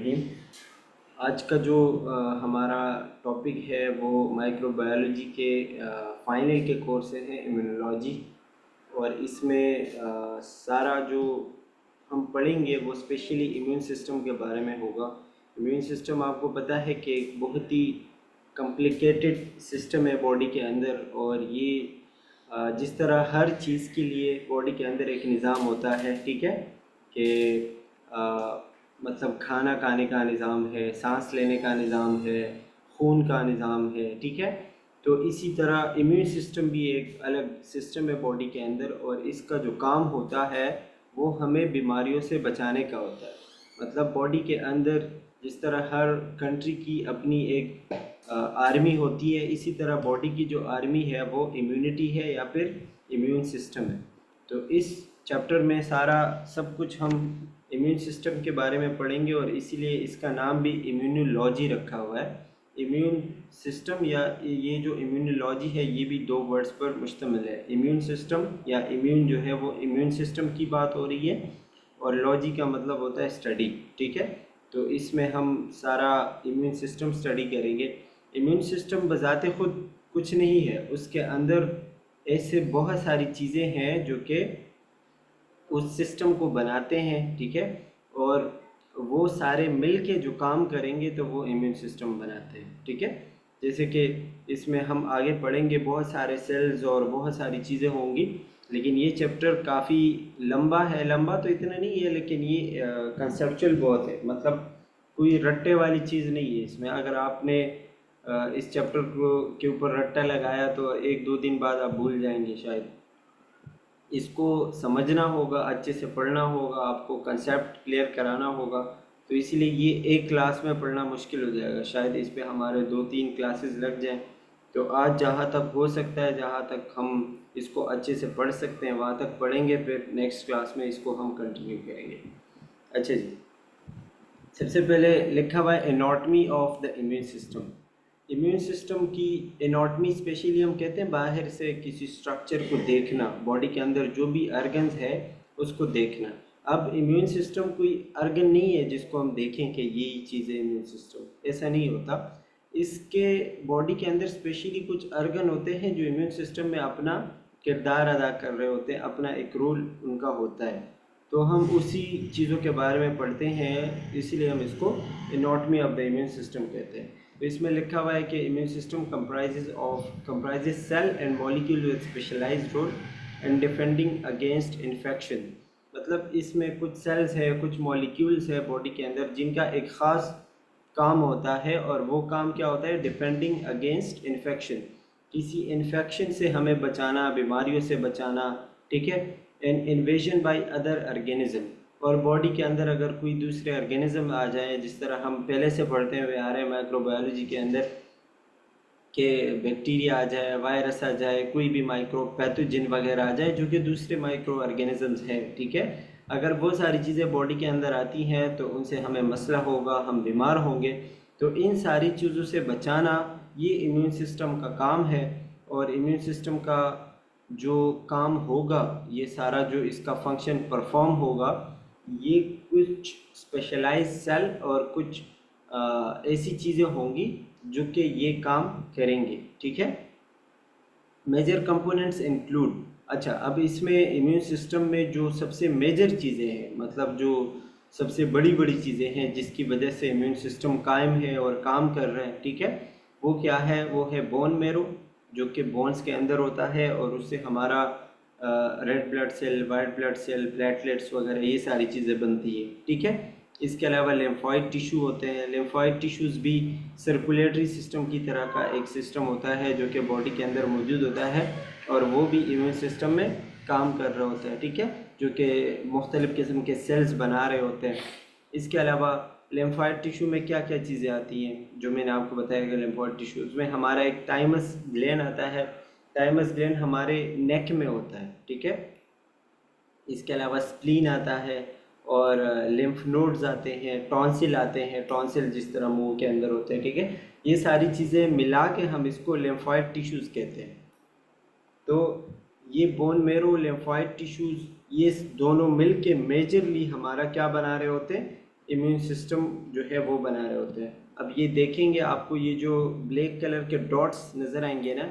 रहीम। आज का जो हमारा टॉपिक है वो माइक्रोबायोलॉजी के फाइनल के कोर्सेज हैं, इम्यूनोलॉजी। और इसमें सारा जो हम पढ़ेंगे वो स्पेशली इम्यून सिस्टम के बारे में होगा। इम्यून सिस्टम आपको पता है कि एक बहुत ही कॉम्प्लिकेटेड सिस्टम है बॉडी के अंदर, और ये जिस तरह हर चीज़ के लिए बॉडी के अंदर एक निज़ाम होता है, ठीक है, कि मतलब खाना खाने का निज़ाम है, सांस लेने का निज़ाम है, खून का निज़ाम है, ठीक है। तो इसी तरह इम्यून सिस्टम भी एक अलग सिस्टम है बॉडी के अंदर, और इसका जो काम होता है वो हमें बीमारियों से बचाने का होता है। मतलब बॉडी के अंदर जिस तरह हर कंट्री की अपनी एक आर्मी होती है, इसी तरह बॉडी की जो आर्मी है वो इम्यूनिटी है या फिर इम्यून सिस्टम है। तो इस चैप्टर में सारा सब कुछ हम इम्यून सिस्टम के बारे में पढ़ेंगे, और इसीलिए इसका नाम भी इम्यूनोलॉजी रखा हुआ है। इम्यून सिस्टम या ये जो इम्यूनोलॉजी है ये भी दो वर्ड्स पर मुश्तमिल है। इम्यून सिस्टम या इम्यून जो है वो इम्यून सिस्टम की बात हो रही है, और लॉजी का मतलब होता है स्टडी, ठीक है। तो इसमें हम सारा इम्यून सिस्टम स्टडी करेंगे। इम्यून सिस्टम बज़ाते खुद कुछ नहीं है, उसके अंदर ऐसे बहुत सारी चीज़ें हैं जो कि उस सिस्टम को बनाते हैं, ठीक है। और वो सारे मिल के जो काम करेंगे तो वो इम्यून सिस्टम बनाते हैं, ठीक है। जैसे कि इसमें हम आगे पढ़ेंगे बहुत सारे सेल्स और बहुत सारी चीज़ें होंगी, लेकिन ये चैप्टर काफ़ी लंबा है। लंबा तो इतना नहीं है, लेकिन ये कंसेप्चुअल बहुत है। मतलब कोई रट्टे वाली चीज़ नहीं है इसमें। अगर आपने इस चैप्टर को के ऊपर रट्टा लगाया तो एक दो दिन बाद आप भूल जाएंगे शायद। इसको समझना होगा, अच्छे से पढ़ना होगा, आपको कंसेप्ट क्लियर कराना होगा। तो इसीलिए ये एक क्लास में पढ़ना मुश्किल हो जाएगा, शायद इस पे हमारे 2-3 क्लासेस लग जाएं। तो आज जहाँ तक हो सकता है, जहाँ तक हम इसको अच्छे से पढ़ सकते हैं वहाँ तक पढ़ेंगे, फिर नेक्स्ट क्लास में इसको हम कंटिन्यू करेंगे। अच्छा जी, सबसे पहले लिखा हुआ है anatomy of the immune system. Immune system की एनाटॉमी स्पेशली हम कहते हैं बाहर से किसी स्ट्रक्चर को देखना, बॉडी के अंदर जो भी ऑर्गन्स है उसको देखना। अब इम्यून सिस्टम कोई ऑर्गन नहीं है जिसको हम देखें कि यही चीज़ है इम्यून सिस्टम, ऐसा नहीं होता। इसके बॉडी के अंदर स्पेशली कुछ ऑर्गन होते हैं जो इम्यून सिस्टम में अपना किरदार अदा कर रहे होते हैं, अपना एक रोल उनका होता है। तो हम उसी चीज़ों के बारे में पढ़ते हैं, इसीलिए हम इसको anatomy of the immune system कहते हैं। तो इसमें लिखा हुआ है कि immune system comprises cell and molecule with specialized role and defending against infection. मतलब इसमें कुछ सेल्स है, कुछ मॉलिक्यूल्स है बॉडी के अंदर जिनका एक ख़ास काम होता है, और वो काम क्या होता है? डिफेंडिंग अगेंस्ट इन्फेक्शन, किसी इन्फेक्शन से हमें बचाना, बीमारियों से बचाना, ठीक है। An invasion by other organism, और बॉडी के अंदर अगर कोई दूसरे ऑर्गेनिज्म आ जाए, जिस तरह हम पहले से पढ़ते हुए आ रहे हैं माइक्रोबायोलॉजी के अंदर, कि बैक्टीरिया आ जाए, वायरस आ जाए, कोई भी माइक्रो पैथोजन वगैरह आ जाए जो कि दूसरे माइक्रो ऑर्गेनिजम्स हैं, ठीक है। अगर वो सारी चीज़ें बॉडी के अंदर आती हैं तो उनसे हमें मसला होगा, हम बीमार होंगे। तो इन सारी चीज़ों से बचाना ये इम्यून सिस्टम का काम है। और इम्यून सिस्टम का जो काम होगा, ये सारा जो इसका फंक्शन परफॉर्म होगा, ये कुछ स्पेशलाइज सेल और कुछ ऐसी चीज़ें होंगी जो कि ये काम करेंगे, ठीक है। मेजर कंपोनेंट्स इंक्लूड, अच्छा अब इसमें इम्यून सिस्टम में जो सबसे मेजर चीज़ें हैं, मतलब जो सबसे बड़ी बड़ी चीज़ें हैं जिसकी वजह से इम्यून सिस्टम कायम है और काम कर रहे हैं, ठीक है, वो क्या है? वो है बोन मेरो, जो कि बोन्स के अंदर होता है, और उससे हमारा red blood cell, white blood cell, platelets वगैरह ये सारी चीज़ें बनती है, ठीक है। इसके अलावा लिम्फॉइड टिश्यू होते हैं। लिम्फॉइड टिश्यूज़ भी सर्कुलेटरी सिस्टम की तरह का एक सिस्टम होता है जो कि बॉडी के अंदर मौजूद होता है, और वो भी इम्यून सिस्टम में काम कर रहा होता है, ठीक है, जो कि मुख्तलिफ़ किस्म के सेल्स बना रहे होते हैं। इसके अलावा लिम्फॉइड टिश्यू में क्या क्या चीज़ें आती हैं जो मैंने आपको बताया कि लिम्फॉइड टिश्यूज़ में हमारा एक थाइमस ग्लैंड आता है। थाइमस ग्लैंड हमारे नेक में होता है, ठीक है। इसके अलावा स्प्लीन आता है, और लिम्फ नोड्स आते हैं, टॉन्सिल आते हैं, टॉन्सिल जिस तरह मुंह के अंदर होते हैं, ठीक है। ये सारी चीज़ें मिला के हम इसको लिम्फॉइड टिश्यूज़ कहते हैं। तो ये बोन मेरो, लिम्फॉइड टिश्यूज़, ये दोनों मिल के मेजरली हमारा क्या बना रहे होते हैं? इम्यून सिस्टम जो है वो बना रहे होते हैं। अब ये देखेंगे आपको ये जो ब्लैक कलर के डॉट्स नज़र आएंगे ना,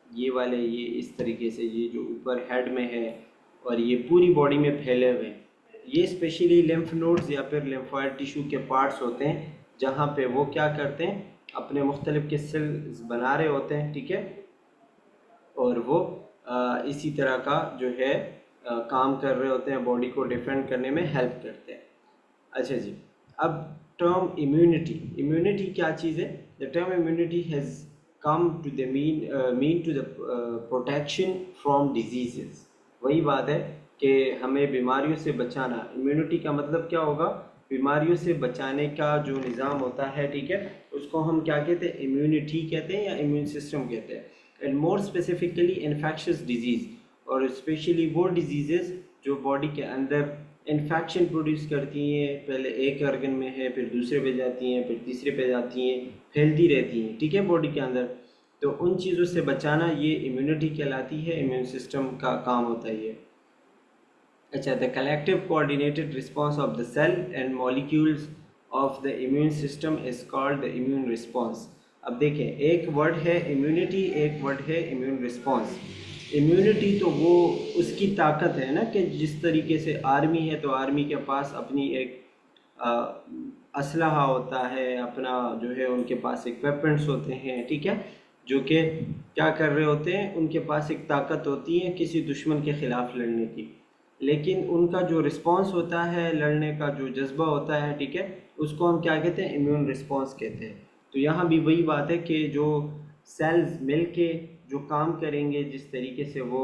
ये वाले, ये इस तरीके से, ये जो ऊपर हेड में है और ये पूरी बॉडी में फैले हुए हैं, ये स्पेशली लिम्फ नोड्स या फिर लिम्फॉइड टिश्यू के पार्ट्स होते हैं, जहाँ पे वो क्या करते हैं, अपने मुख्तलिफ के सेल्स बना रहे होते हैं, ठीक है। और वो इसी तरह का जो है काम कर रहे होते हैं, बॉडी को डिफेंड करने में हेल्प करते हैं। अच्छा जी, अब टर्म इम्यूनिटी, इम्यूनिटी क्या चीज़ है? The term immunity has come to the mean to the protection from disease. वही बात है कि हमें बीमारियों से बचाना। इम्यूनिटी का मतलब क्या होगा? बीमारियों से बचाने का जो निज़ाम होता है, ठीक है, उसको हम क्या कहते हैं? इम्यूनिटी कहते हैं या इम्यून सिस्टम कहते हैं। And more specifically infectious disease, और स्पेशली वो डिजीज़ जो बॉडी के अंदर इन्फेक्शन प्रोड्यूस करती हैं, पहले एक ऑर्गन में है, फिर दूसरे पे जाती हैं, फिर तीसरे पे जाती हैं, फैलती रहती हैं, ठीक है, बॉडी के अंदर। तो उन चीज़ों से बचाना ये इम्यूनिटी कहलाती है, इम्यून सिस्टम का काम होता है ये। अच्छा, the collective coordinated response of the cell and molecules of the immune system is called the immune response. अब देखें, एक वर्ड है इम्यूनिटी, एक वर्ड है इम्यून रिस्पॉन्स। इम्यूनिटी तो वो उसकी ताकत है ना, कि जिस तरीके से आर्मी है तो आर्मी के पास अपनी एक असलहा होता है, अपना जो है उनके पास एक वेपन्स होते हैं, ठीक है, जो कि क्या कर रहे होते हैं, उनके पास एक ताकत होती है किसी दुश्मन के ख़िलाफ़ लड़ने की। लेकिन उनका जो रिस्पॉन्स होता है, लड़ने का जो जज्बा होता है, ठीक है, उसको हम क्या कहते हैं? इम्यून रिस्पॉन्स कहते हैं। तो यहाँ भी वही बात है कि जो सेल्स मिलके जो काम करेंगे, जिस तरीके से वो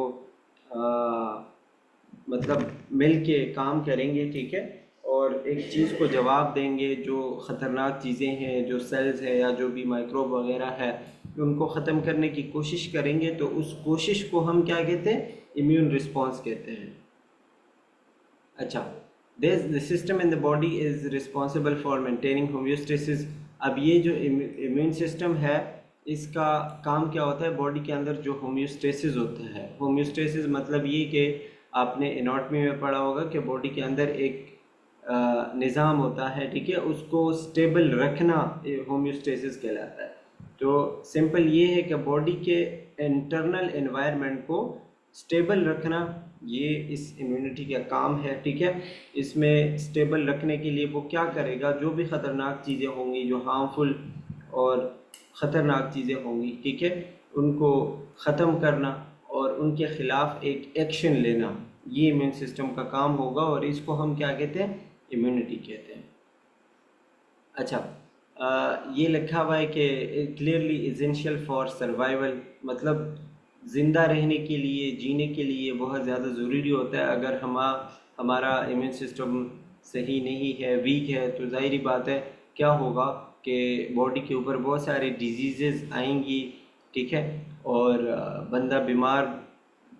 मतलब मिलके काम करेंगे, ठीक है, और एक चीज़ को जवाब देंगे, जो ख़तरनाक चीज़ें हैं, जो सेल्स है या जो भी माइक्रोब वगैरह है, उनको ख़त्म करने की कोशिश करेंगे, तो उस कोशिश को हम क्या कहते हैं? इम्यून रिस्पॉन्स कहते हैं। अच्छा, the system in the body is responsible for maintaining homeostasis. अब ये जो इम्यून सिस्टम है, इसका काम क्या होता है? बॉडी के अंदर जो होम्योस्टेसिस होता है, होम्योस्टेसिस मतलब ये कि आपने एनाटॉमी में पढ़ा होगा कि बॉडी के अंदर एक निज़ाम होता है, ठीक है, उसको स्टेबल रखना होम्योस्टेसिस कहलाता है। तो सिंपल ये है कि बॉडी के इंटरनल एनवायरनमेंट को स्टेबल रखना, ये इस इम्यूनिटी का काम है, ठीक है। इसमें स्टेबल रखने के लिए वो क्या करेगा? जो भी ख़तरनाक चीज़ें होंगी, जो हार्मफुल और ख़तरनाक चीज़ें होंगी, ठीक है, उनको ख़त्म करना और उनके ख़िलाफ़ एक एक्शन लेना, ये इम्यून सिस्टम का काम होगा, और इसको हम क्या कहते हैं? इम्यूनिटी कहते हैं। अच्छा, ये लिखा हुआ है कि क्लियरली इसेंशियल फॉर सर्वाइवल, मतलब ज़िंदा रहने के लिए, जीने के लिए बहुत ज़्यादा ज़रूरी होता है। अगर हमारा इम्यून सिस्टम सही नहीं है, वीक है, तो ज़ाहिरी बात है क्या होगा कि बॉडी के ऊपर बहुत सारे डिजीज़ आएंगी, ठीक है, और बंदा बीमार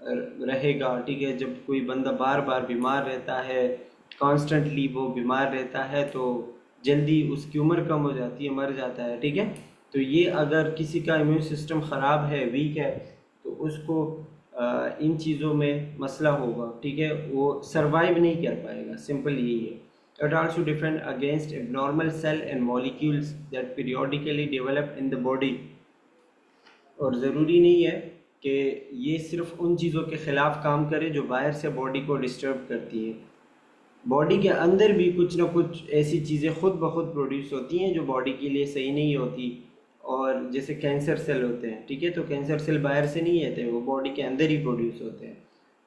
रहेगा, ठीक है। जब कोई बंदा बार बार बीमार रहता है, कॉन्स्टेंटली वो बीमार रहता है, तो जल्दी उसकी उम्र कम हो जाती है, मर जाता है, ठीक है। तो ये अगर किसी का इम्यून सिस्टम ख़राब है, वीक है, तो उसको इन चीज़ों में मसला होगा, ठीक है, वो सरवाइव नहीं कर पाएगा, सिंपल यही है। It also defend against abnormal cell and molecules that periodically develop in the body. और ज़रूरी नहीं है कि ये सिर्फ उन चीज़ों के ख़िलाफ़ काम करे जो बाहर से बॉडी को डिस्टर्ब करती है। बॉडी के अंदर भी कुछ ना कुछ ऐसी चीज़ें खुद ब खुद प्रोड्यूस होती हैं जो बॉडी के लिए सही नहीं होती। और जैसे कैंसर सेल होते हैं, ठीक है, तो कैंसर सेल बाहर से नहीं आते, वो बॉडी के अंदर ही प्रोड्यूस होते हैं।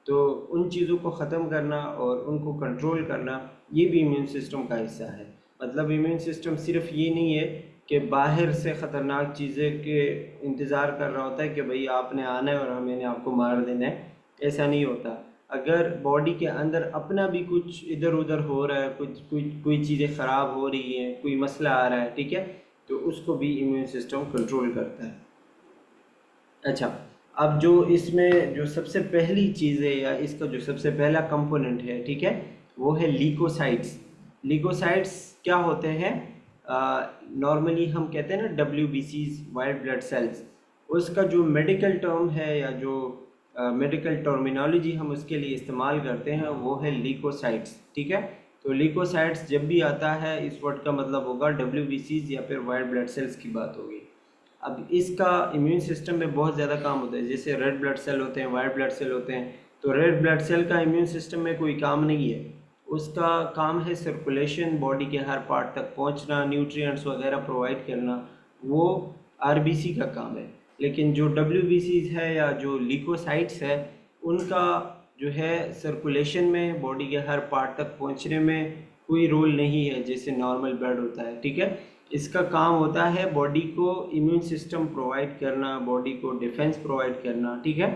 तो उन चीज़ों को ख़त्म करना और उनको कंट्रोल करना, ये भी इम्यून सिस्टम का हिस्सा है। मतलब इम्यून सिस्टम सिर्फ ये नहीं है कि बाहर से ख़तरनाक चीज़ें के इंतज़ार कर रहा होता है कि भाई आपने आना है और मैंने आपको मार देना है, ऐसा नहीं होता। अगर बॉडी के अंदर अपना भी कुछ इधर उधर हो रहा है, कुछ कोई चीज़ें ख़राब हो रही हैं, कोई मसला आ रहा है, ठीक है, तो उसको भी इम्यून सिस्टम कंट्रोल करता है। अच्छा, अब जो इसमें जो सबसे पहली चीज़ है या इसका जो सबसे पहला कंपोनेंट है, ठीक है, वो है लीकोसाइट्स। लीकोसाइट्स क्या होते हैं? नॉर्मली हम कहते हैं ना WBCs, वाइट ब्लड सेल्स। उसका जो मेडिकल टर्म है या जो मेडिकल टर्मिनोलॉजी हम उसके लिए इस्तेमाल करते हैं, वो है लीकोसाइट्स, ठीक है। तो ल्यूकोसाइट्स जब भी आता है इस वर्ड का मतलब होगा WBCs या फिर वाइट ब्लड सेल्स की बात होगी। अब इसका इम्यून सिस्टम में बहुत ज़्यादा काम होता है, जैसे रेड ब्लड सेल होते हैं, वाइट ब्लड सेल होते हैं। तो रेड ब्लड सेल का इम्यून सिस्टम में कोई काम नहीं है, उसका काम है सर्कुलेशन, बॉडी के हर पार्ट तक पहुंचना, न्यूट्रिएंट्स वगैरह प्रोवाइड करना, वो RBC का काम है। लेकिन जो WBCs है या जो ल्यूकोसाइट्स है, उनका जो है सर्कुलेशन में, बॉडी के हर पार्ट तक पहुंचने में कोई रोल नहीं है जैसे नॉर्मल ब्लड होता है, ठीक है। इसका काम होता है बॉडी को इम्यून सिस्टम प्रोवाइड करना, बॉडी को डिफेंस प्रोवाइड करना, ठीक है।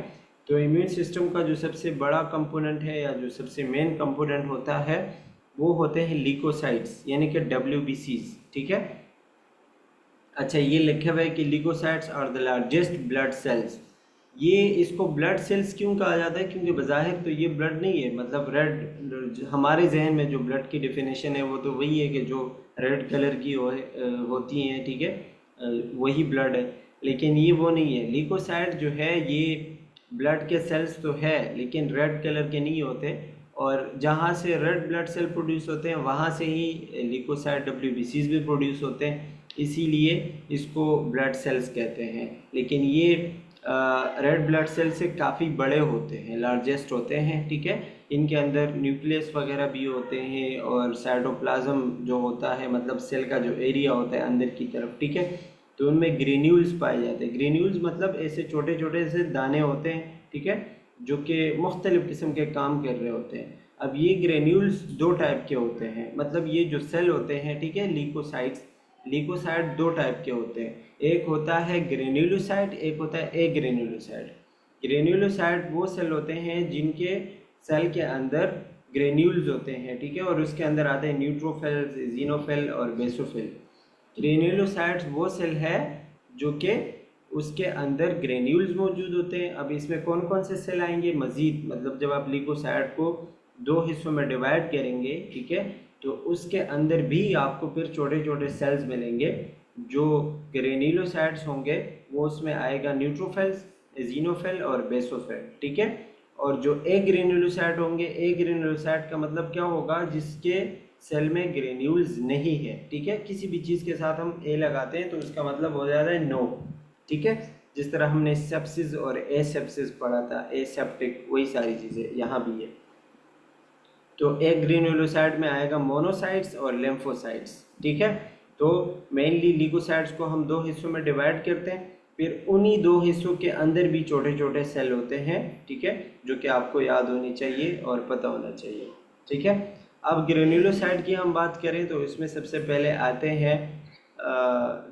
तो इम्यून सिस्टम का जो सबसे बड़ा कंपोनेंट है या जो सबसे मेन कंपोनेंट होता है वो होते हैं ल्यूकोसाइट्स यानी कि WBCs, ठीक है। अच्छा, ये लिखा हुआ है कि leukocytes are the largest blood cells. ये इसको ब्लड सेल्स क्यों कहा जाता है? क्योंकि बज़ाहिर तो ये ब्लड नहीं है, मतलब रेड, हमारे जहन में जो ब्लड की डेफिनेशन है वो तो वही है कि जो रेड कलर की होती हैं, ठीक है, वही ब्लड है। लेकिन ये वो नहीं है। ल्यूकोसाइट जो है ये ब्लड के सेल्स तो है लेकिन रेड कलर के नहीं होते, और जहाँ से रेड ब्लड सेल प्रोड्यूस होते हैं वहाँ से ही ल्यूकोसाइट WBCs भी प्रोड्यूस होते हैं, इसीलिए इसको ब्लड सेल्स कहते हैं। लेकिन ये रेड ब्लड सेल से काफ़ी बड़े होते हैं, लार्जेस्ट होते हैं, ठीक है। इनके अंदर न्यूक्लियस वगैरह भी होते हैं और साइटोप्लाज्म जो होता है, मतलब सेल का जो एरिया होता है अंदर की तरफ, ठीक है, तो उनमें ग्रेन्यूल्स पाए जाते हैं। ग्रेन्यूल्स मतलब ऐसे छोटे छोटे से दाने होते हैं, ठीक है, जो कि मुख्तलिफ़ किस्म के काम कर रहे होते हैं। अब ये ग्रेन्यूल्स दो टाइप के होते हैं, मतलब ये जो सेल होते हैं, ठीक है, ल्यूकोसाइट्स, ल्यूकोसाइट दो टाइप के होते हैं। एक होता है ग्रेन्युलोसाइट, एक होता है एग्रेन्युलोसाइट। ग्रेन्युलोसाइट वो सेल होते हैं जिनके सेल के अंदर ग्रेन्यूल्स होते हैं, ठीक है, और उसके अंदर आते हैं न्यूट्रोफिल्स, इजिनोफिल और बेसोफिल। ग्रेन्युलोसाइट्स वो सेल है जो कि उसके अंदर ग्रेन्यूल्स मौजूद होते हैं। अब इसमें कौन कौन से सेल आएंगे मज़ीद, मतलब जब आप ल्यूकोसाइट को दो हिस्सों में डिवाइड करेंगे, ठीक है, तो उसके अंदर भी आपको फिर छोटे छोटे सेल्स मिलेंगे। जो ग्रेन्युलोसाइट्स होंगे वो उसमें आएगा न्यूट्रोफिल्स, इजिनोफिल और बेसोफिल, ठीक है। और जो एग्रेन्युलोसाइट होंगे, एग्रेन्युलोसाइट का मतलब क्या होगा? जिसके सेल में ग्रेन्यूल्स नहीं है, ठीक है। किसी भी चीज़ के साथ हम ए लगाते हैं तो उसका मतलब हो जाता है नो, ठीक है। जिस तरह हमने सेप्सिस और एसेप्सिस पढ़ा था, एसेप्टिक, वही सारी चीज़ें यहाँ भी है। तो एक ग्रेन्युलोसाइट में आएगा मोनोसाइट्स और लिम्फोसाइट्स, ठीक है। तो मेनली ल्यूकोसाइट्स को हम दो हिस्सों में डिवाइड करते हैं, फिर उन्हीं दो हिस्सों के अंदर भी छोटे छोटे सेल होते हैं, ठीक है, जो कि आपको याद होनी चाहिए और पता होना चाहिए, ठीक है। अब ग्रेन्युलोसाइट की हम बात करें तो इसमें सबसे पहले आते हैं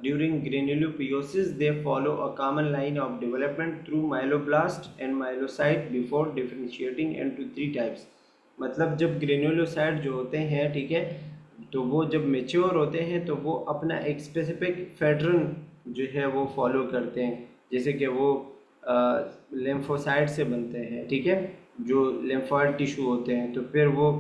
during granulopoiesis they follow a common line of development through myeloblast and myelocyte before differentiating into 3 types. मतलब जब ग्रेन्युलोसाइट जो होते हैं, ठीक है, तो वो जब मेच्योर होते हैं तो वो अपना एक स्पेसिफिक पैटर्न जो है वो फॉलो करते हैं, जैसे कि वो लिम्फोसाइट से बनते हैं, ठीक है, जो लिम्फॉइड टिश्यू होते हैं। तो फिर वो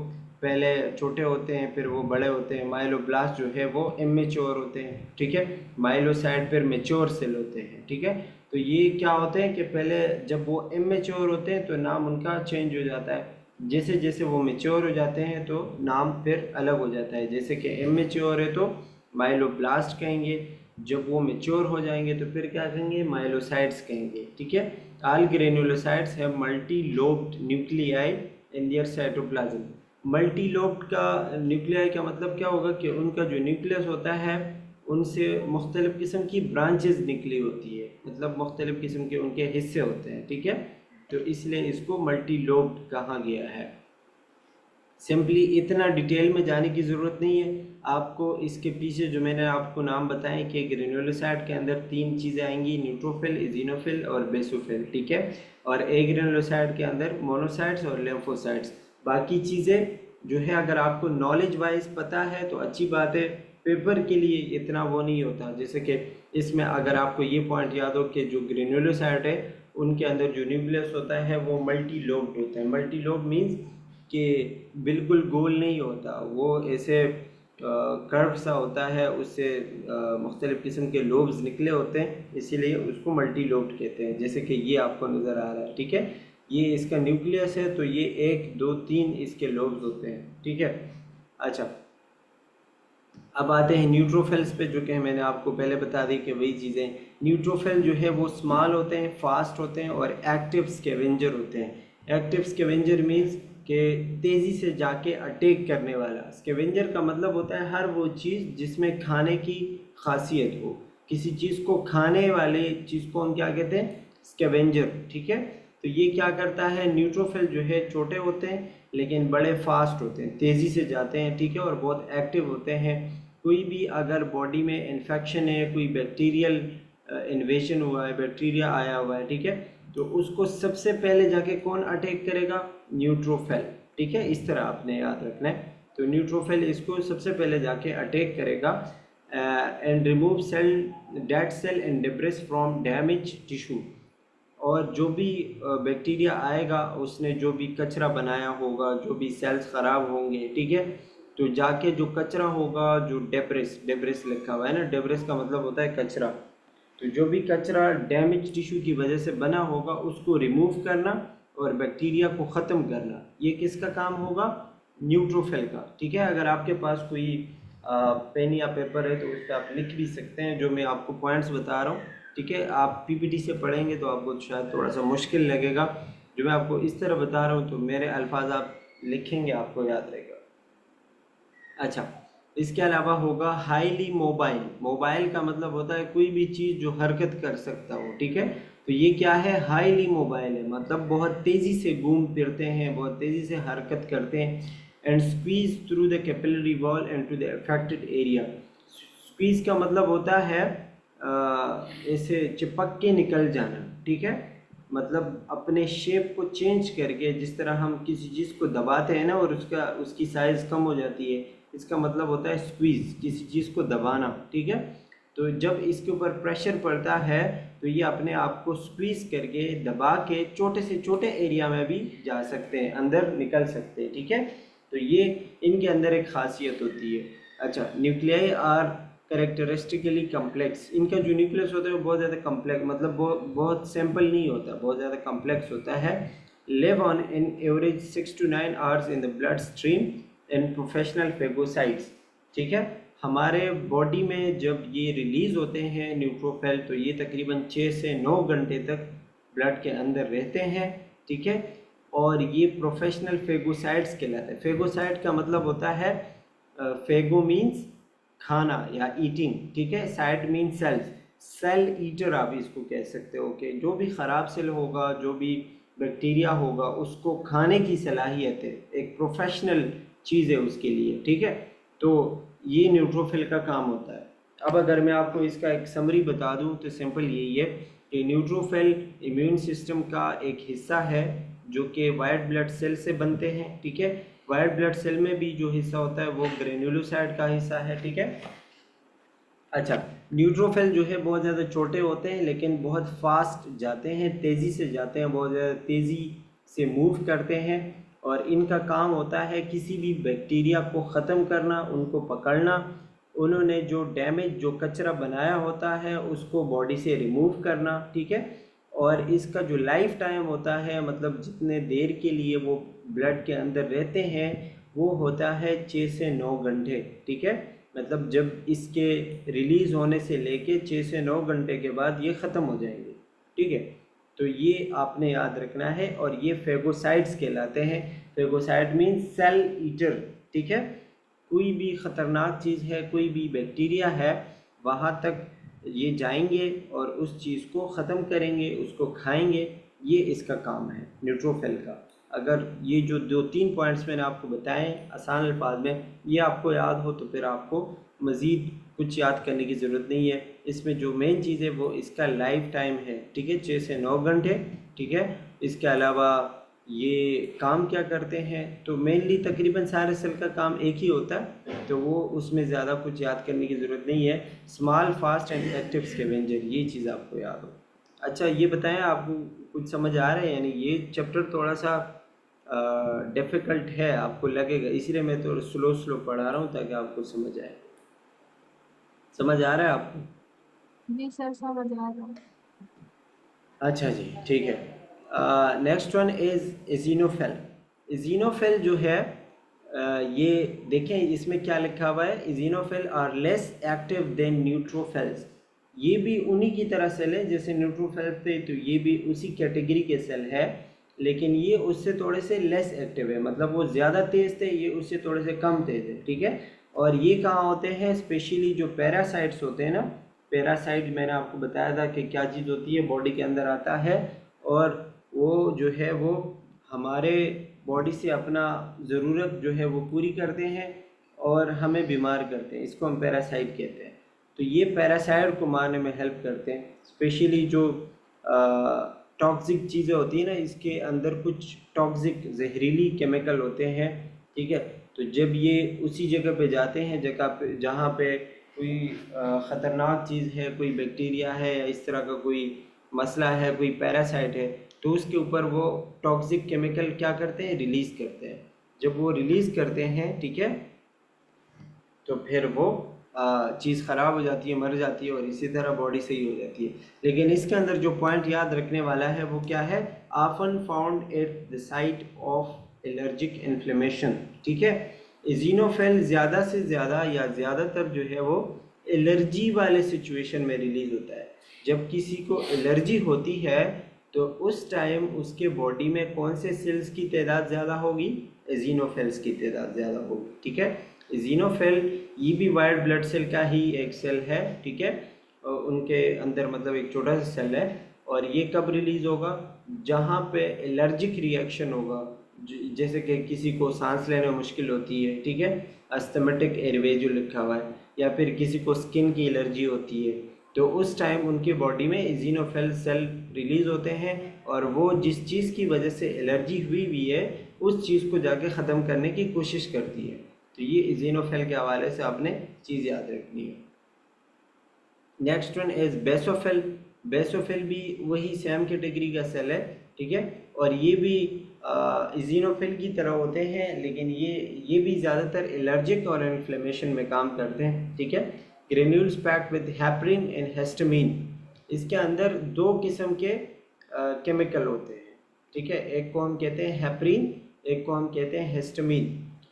पहले छोटे होते हैं, फिर वो बड़े होते हैं। माइलोब्लास्ट जो है वो इमेच्योर होते हैं, ठीक है। माइलोसाइट फिर मेच्योर सेल होते हैं, ठीक है। तो ये क्या होते हैं कि पहले जब वो इमेच्योर होते हैं तो नाम उनका चेंज हो जाता है, जैसे जैसे वो मेच्योर हो जाते हैं तो नाम फिर अलग हो जाता है। जैसे कि इमेच्योर है तो माइलोब्लास्ट कहेंगे, जब वो मेच्योर हो जाएंगे तो फिर क्या कहेंगे? माइलोसाइट्स कहेंगे, ठीक है। All granulocytes have multi lobed nuclei in their cytoplasm. Multi lobed का न्यूक्लियाई का मतलब क्या होगा कि उनका जो न्यूक्लियस होता है उनसे मुख्तलिफ़ किस्म की ब्रांचेस निकली होती है, मतलब मुख्तलिफ़ किस्म के उनके हिस्से होते हैं, ठीक है। तो इसलिए इसको मल्टी लोब्ड कहा गया है। सिंपली इतना डिटेल में जाने की ज़रूरत नहीं है आपको। इसके पीछे जो मैंने आपको नाम बताए कि ग्रेन्युलोसाइट के अंदर 3 चीज़ें आएंगी, न्यूट्रोफिल, इजिनोफिल और बेसोफिल, ठीक है। और एग्रेन्युलोसाइट के अंदर मोनोसाइट्स और लिम्फोसाइट्स। बाकी चीज़ें जो है अगर आपको नॉलेज वाइज पता है तो अच्छी बात है, पेपर के लिए इतना वो नहीं होता। जैसे कि इसमें अगर आपको ये पॉइंट याद हो कि जो ग्रेन्युलोसाइट है उनके अंदर जो न्यूक्लियस होता है वो मल्टी लोब्ड होता है। मल्टी लोब मीन्स कि बिल्कुल गोल नहीं होता, वो ऐसे कर्व सा होता है, उससे मुख्तलिफ़ किस्म के लोब्स निकले होते हैं, इसीलिए उसको मल्टी लोब्ड कहते हैं। जैसे कि ये आपको नज़र आ रहा है, ठीक है, ये इसका न्यूक्लियस है, तो ये 1 2 3 इसके लोब्स होते हैं, ठीक है। अच्छा, अब आते हैं न्यूट्रोफिल्स पे, जो कि मैंने आपको पहले बता दी कि वही चीज़ें। न्यूट्रोफिल जो है वो स्मॉल होते हैं, फास्ट होते हैं और एक्टिव स्कैवेंजर होते हैं। एक्टिव स्कैवेंजर मीन्स कि तेज़ी से जाके अटैक करने वाला। स्कैवेंजर का मतलब होता है हर वो चीज़ जिसमें खाने की खासियत हो। किसी चीज़ को खाने वाले चीज़ को हम क्या कहते हैं? स्कैवेंजर। ठीक है, तो ये क्या करता है, न्यूट्रोफिल जो है छोटे होते हैं लेकिन बड़े फास्ट होते हैं, तेज़ी से जाते हैं। ठीक है, और बहुत एक्टिव होते हैं। कोई भी अगर बॉडी में इन्फेक्शन है, कोई बैक्टीरियल इन्वेशन हुआ है, बैक्टीरिया आया हुआ है, ठीक है, तो उसको सबसे पहले जाके कौन अटैक करेगा? न्यूट्रोफिल। ठीक है, इस तरह आपने याद रखना है। तो न्यूट्रोफिल इसको सबसे पहले जाके अटैक करेगा and remove cell, dead cell and debris from damage tissue. और जो भी बैक्टीरिया आएगा, उसने जो भी कचरा बनाया होगा, जो भी सेल्स ख़राब होंगे, ठीक है, तो जाके जो कचरा होगा, जो डेब्रिस, डेब्रिस लिखा हुआ है ना, डेब्रिस का मतलब होता है कचरा, तो जो भी कचरा डैमेज टिश्यू की वजह से बना होगा उसको रिमूव करना और बैक्टीरिया को ख़त्म करना। ये किसका काम होगा? न्यूट्रोफिल का। ठीक है, अगर आपके पास कोई पेन या पेपर है तो उस पर आप लिख भी सकते हैं जो मैं आपको पॉइंट्स बता रहा हूँ। ठीक है, आप पीपीटी से पढ़ेंगे तो आपको शायद थोड़ा सा मुश्किल लगेगा। जो मैं आपको इस तरह बता रहा हूँ तो मेरे अल्फाज आप लिखेंगे, आपको याद रहेगा। अच्छा, इसके अलावा होगा हाईली मोबाइल। मोबाइल का मतलब होता है कोई भी चीज़ जो हरकत कर सकता हो। ठीक है, तो ये क्या है? हाईली मोबाइल है, मतलब बहुत तेज़ी से घूम फिरते हैं, बहुत तेज़ी से हरकत करते हैं। And squeeze through the capillary wall and to the affected area. Squeeze का मतलब होता है ऐसे चिपक के निकल जाना। ठीक है, मतलब अपने शेप को चेंज करके, जिस तरह हम किसी चीज़ को दबाते हैं ना और उसकी साइज़ कम हो जाती है, इसका मतलब होता है स्क्वीज़, किसी चीज़ को दबाना। ठीक है, तो जब इसके ऊपर प्रेशर पड़ता है तो ये अपने आप को स्क्वीज़ करके, दबा के छोटे से छोटे एरिया में भी जा सकते हैं, अंदर निकल सकते हैं। ठीक है, तो ये इनके अंदर एक खासियत होती है। अच्छा, न्यूक्लियाई आर करेक्टरिस्टिकली कम्प्लेक्स। इनका जो न्यूक्लियस होता है वो बहुत ज़्यादा कम्प्लेक्स, मतलब बहुत सिंपल नहीं होता, बहुत ज़्यादा कम्प्लेक्स होता है। Live on in average 6 to 9 hours in the blood stream in professional phagocytes. ठीक है, हमारे बॉडी में जब ये रिलीज़ होते हैं न्यूट्रोफिल, तो ये तकरीबन 6 से 9 घंटे तक ब्लड के अंदर रहते हैं। ठीक है, और ये प्रोफेशनल फेगोसाइट्स कहलाते हैं। फेगोसाइट का मतलब होता है, फेगो मीन्स खाना या ईटिंग। ठीक है, cyte mean cells, cell eater आप इसको कह सकते हो कि जो भी ख़राब सेल होगा, जो भी बैक्टीरिया होगा, उसको खाने की सलाहियत है, एक प्रोफेशनल चीज़ है उसके लिए। ठीक है, तो ये न्यूट्रोफिल का काम होता है। अब अगर मैं आपको इसका एक समरी बता दूं तो सिंपल यही है कि न्यूट्रोफिल इम्यून सिस्टम का एक हिस्सा है जो कि वाइट ब्लड सेल से बनते हैं। ठीक है, वाइट ब्लड सेल में भी जो हिस्सा होता है वो ग्रेन्युलोसाइट का हिस्सा है। ठीक है, अच्छा, न्यूट्रोफिल जो है बहुत ज़्यादा छोटे होते हैं लेकिन बहुत फास्ट जाते हैं, तेज़ी से जाते हैं, बहुत ज़्यादा तेज़ी से मूव करते हैं। और इनका काम होता है किसी भी बैक्टीरिया को ख़त्म करना, उनको पकड़ना, उन्होंने जो डैमेज, जो कचरा बनाया होता है उसको बॉडी से रिमूव करना। ठीक है, और इसका जो लाइफ टाइम होता है, मतलब जितने देर के लिए वो ब्लड के अंदर रहते हैं, वो होता है 6 से 9 घंटे। ठीक है, मतलब जब इसके रिलीज़ होने से लेके 6 से 9 घंटे के बाद ये ख़त्म हो जाएंगे। ठीक है, तो ये आपने याद रखना है। और ये फेगोसाइट्स कहलाते हैं। Phagocyte mean cell eater. ठीक है, कोई भी ख़तरनाक चीज़ है, कोई भी बैक्टीरिया है, वहाँ तक ये जाएंगे और उस चीज़ को ख़त्म करेंगे, उसको खाएंगे। ये इसका काम है न्यूट्रोफिल का। अगर ये जो 2-3 पॉइंट्स मैंने आपको बताए आसान अल्फाज में, ये आपको याद हो तो फिर आपको मज़ीद कुछ याद करने की ज़रूरत नहीं है। इसमें जो मेन चीज़ है वो इसका लाइफ टाइम है। ठीक है, 6 से 9 घंटे। ठीक है, इसके अलावा ये काम क्या करते हैं, तो मेनली तकरीबन सारे सेल का काम एक ही होता है, तो वो उसमें ज़्यादा कुछ याद करने की ज़रूरत नहीं है। Small, fast and active scavenger, ये चीज़ आपको याद हो। अच्छा, ये बताएं आपको कुछ समझ आ रहा है? यानी ये चैप्टर थोड़ा सा डिफ़िकल्ट है, आपको लगेगा, इसीलिए मैं थोड़ा स्लो स्लो पढ़ा रहा हूँ ताकि आपको समझ आए। समझ आ रहा है आपको? जी सर, समझ आ रहा हूँ। अच्छा जी, ठीक है। Next one is eosinophil. Eosinophil जो है ये देखें इसमें क्या लिखा हुआ है, eosinophil are less active than neutrophils. ये भी उन्हीं की तरह सेल है जैसे न्यूट्रोफिल्स थे, तो ये भी उसी कैटेगरी के सेल है, लेकिन ये उससे थोड़े से लेस एक्टिव है, मतलब वो ज़्यादा तेज़ थे, ये उससे थोड़े से कम तेज़ है, ठीक है। और ये कहाँ होते हैं, स्पेशली जो पैरासाइट्स होते हैं ना, पैरासाइट मैंने आपको बताया था कि क्या चीज़ होती है, बॉडी के अंदर आता है और वो जो है वो हमारे बॉडी से अपना ज़रूरत जो है वो पूरी करते हैं और हमें बीमार करते हैं, इसको हम पैरासाइट कहते हैं। तो ये पैरासाइट को मारने में हेल्प करते हैं, स्पेशली जो टॉक्सिक चीज़ें होती हैं ना, इसके अंदर कुछ टॉक्सिक जहरीली केमिकल होते हैं, ठीक है। तो जब ये उसी जगह पे जाते हैं, जगह पे जहाँ पे कोई ख़तरनाक चीज़ है, कोई बैक्टीरिया है या इस तरह का कोई मसला है, कोई पैरासाइट है, तो उसके ऊपर वो टॉक्सिक केमिकल क्या करते हैं, रिलीज़ करते हैं। जब वो रिलीज़ करते हैं, ठीक है, तो फिर वो चीज़ ख़राब हो जाती है, मर जाती है और इसी तरह बॉडी सही हो जाती है। लेकिन इसके अंदर जो पॉइंट याद रखने वाला है वो क्या है, often found at the site of allergic inflammation, ठीक है। इजिनोफिल ज़्यादा से ज़्यादा या ज़्यादातर जो है वो एलर्जी वाले सिचुएशन में रिलीज़ होता है। जब किसी को एलर्जी होती है तो उस टाइम उसके बॉडी में कौन से सेल्स की तादाद ज़्यादा होगी, इजिनोफिल्स की तादाद ज़्यादा होगी, ठीक है। इजिनोफिल ये भी वाइट ब्लड सेल का ही एक सेल है, ठीक है, और उनके अंदर मतलब एक छोटा सा सेल है, और ये कब रिलीज़ होगा, जहाँ पे एलर्जिक रिएक्शन होगा, जैसे कि किसी को सांस लेने में मुश्किल होती है, ठीक है, अस्थमेटिक एयरवे जो लिखा हुआ है, या फिर किसी को स्किन की एलर्जी होती है, तो उस टाइम उनके बॉडी में इजिनोफिल सेल रिलीज़ होते हैं और वो जिस चीज़ की वजह से एलर्जी हुई है उस चीज़ को जाके ख़त्म करने की कोशिश करती है। तो ये इजिनोफिल के हवाले से आपने चीज़ याद रखनी है। Next one is basophil. Basophil भी वही सेम कैटेगरी का सेल है, ठीक है, और ये भी इजिनोफिल की तरह होते हैं, लेकिन ये भी ज़्यादातर एलर्जिक और इन्फ्लेमेशन में काम करते हैं, ठीक है। Granules packed with heparin and histamine. इसके अंदर दो किस्म के केमिकल होते हैं, ठीक है, एक को हम कहते हैं हेपरिन, एक को हम कहते हैं हिस्टामिन।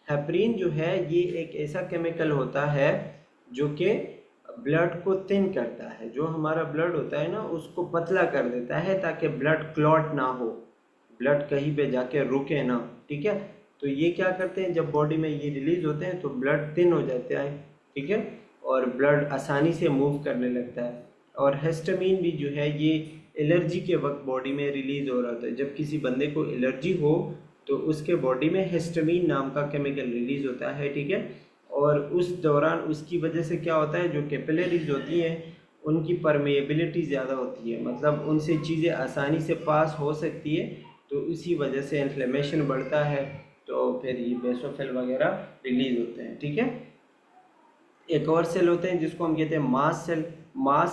हेपरिन जो है ये एक ऐसा केमिकल होता है जो कि ब्लड को थिन करता है, जो हमारा ब्लड होता है ना उसको पतला कर देता है ताकि ब्लड क्लॉट ना हो, ब्लड कहीं पे जाके रुके ना, ठीक है। तो ये क्या करते हैं, जब बॉडी में ये रिलीज होते हैं तो ब्लड थिन हो जाता है, ठीक है, और ब्लड आसानी से मूव करने लगता है। और हिस्टामिन भी जो है ये एलर्जी के वक्त बॉडी में रिलीज हो रहा होता है, जब किसी बंदे को एलर्जी हो तो उसके बॉडी में हिस्टामिन नाम का केमिकल रिलीज होता है, ठीक है। और उस दौरान उसकी वजह से क्या होता है, जो कैपिलरीज होती हैं उनकी परमेबिलिटी ज़्यादा होती है, मतलब उनसे चीज़ें आसानी से पास हो सकती है, तो इसी वजह से इन्फ्लेमेशन बढ़ता है, तो फिर ये बेसोफिल वगैरह रिलीज होते हैं, ठीक है। एक और सेल होते हैं जिसको हम कहते हैं मास सेल। मास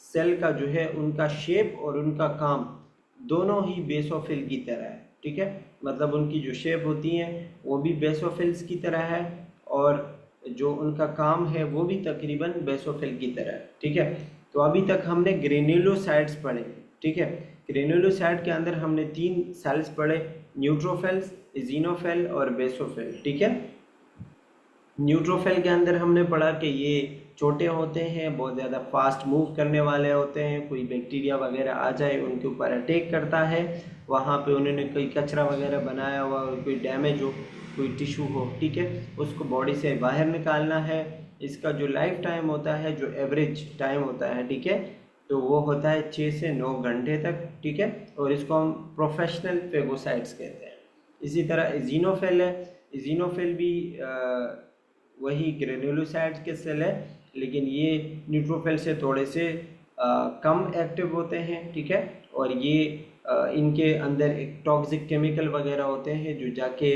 सेल का जो है उनका शेप और उनका काम दोनों ही बेसोफिल की तरह है, ठीक है, मतलब उनकी जो शेप होती हैं वो भी बेसोफिल्स की तरह है और जो उनका काम है वो भी तकरीबन बेसोफिल की तरह है, ठीक है। तो अभी तक हमने ग्रेन्युलोसाइट्स पढ़े, ठीक है। ग्रेन्युलोसाइट के अंदर हमने 3 सेल्स पढ़े, न्यूट्रोफिल्स, इजिनोफिल और बेसोफिल, ठीक है। न्यूट्रोफिल के अंदर हमने पढ़ा कि ये छोटे होते हैं, बहुत ज़्यादा फास्ट मूव करने वाले होते हैं, कोई बैक्टीरिया वगैरह आ जाए उनके ऊपर अटैक करता है, वहाँ पे उन्होंने कोई कचरा वगैरह बनाया हुआ और कोई डैमेज हो, कोई टिश्यू हो, ठीक है, उसको बॉडी से बाहर निकालना है। इसका जो लाइफ टाइम होता है, जो एवरेज टाइम होता है, ठीक है, तो वो होता है 6 से 9 घंटे तक, ठीक है, और इसको हम प्रोफेशनल फेगोसाइट्स कहते हैं। इसी तरह इजिनोफिल है, इजिनोफिल भी वही ग्रेन्युलोसाइट्स के सेल है, लेकिन ये न्यूट्रोफिल से थोड़े से कम एक्टिव होते हैं, ठीक है, और ये इनके अंदर एक टॉक्सिक केमिकल वगैरह होते हैं जो जाके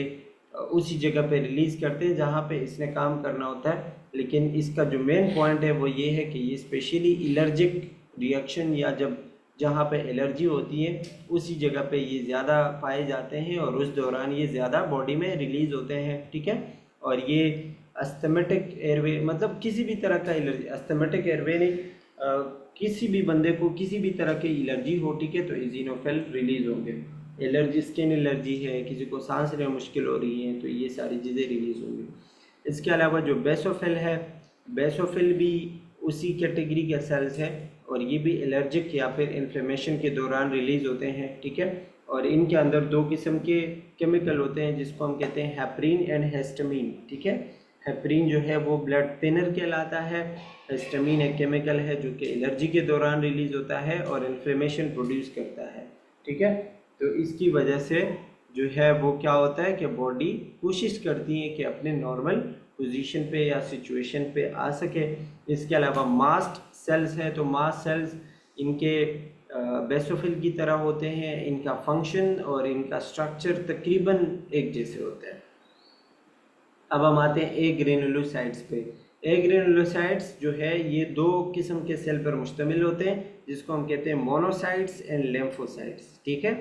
उसी जगह पे रिलीज़ करते हैं जहाँ पे इसने काम करना होता है। लेकिन इसका जो मेन पॉइंट है वो ये है कि ये स्पेशली एलर्जिक रिएक्शन या जब जहाँ पे एलर्जी होती है उसी जगह पे ये ज़्यादा पाए जाते हैं और उस दौरान ये ज़्यादा बॉडी में रिलीज़ होते हैं, ठीक है। और ये अस्थमेटिक एयरवे, मतलब किसी भी तरह का एलर्जी, अस्थमेटिक एयरवे नहीं, किसी भी बंदे को किसी भी तरह की एलर्जी हो, ठीक है, तो इजिनोफिल रिलीज़ होंगे। एलर्जी, स्किन एलर्जी है, किसी को सांस लेने में मुश्किल हो रही है, तो ये सारी चीज़ें रिलीज़ होंगी। इसके अलावा जो बेसोफिल है, बेसोफिल भी उसी कैटेगरी के सेल्स हैं और ये भी एलर्जिक या फिर इन्फ्लेमेशन के दौरान रिलीज़ होते हैं, ठीक है। और इनके अंदर दो किस्म के केमिकल होते हैं जिसको हम कहते हैं हेपरिन एंड हिस्टामिन, ठीक है। हेपरिन जो है वो ब्लड थिनर कहलाता है, हिस्टामिन एक केमिकल है जो कि एलर्जी के दौरान रिलीज़ होता है और इन्फ्लेमेशन प्रोड्यूस करता है, ठीक है। तो इसकी वजह से जो है वो क्या होता है कि बॉडी कोशिश करती है कि अपने नॉर्मल पोजीशन पे या सिचुएशन पे आ सके। इसके अलावा मास्ट सेल्स है, तो मास्ट सेल्स इनके बेसोफिल की तरह होते हैं, इनका फंक्शन और इनका स्ट्रक्चर तकरीबन एक जैसे होते हैं। अब हम आते हैं ए ग्रेनुलोसाइट्स पे। ए ग्रेनुलोसाइट्स जो है ये दो किस्म के सेल पर मुश्तमिल होते हैं जिसको हम कहते हैं मोनोसाइट्स एंड लिम्फोसाइट्स, ठीक है।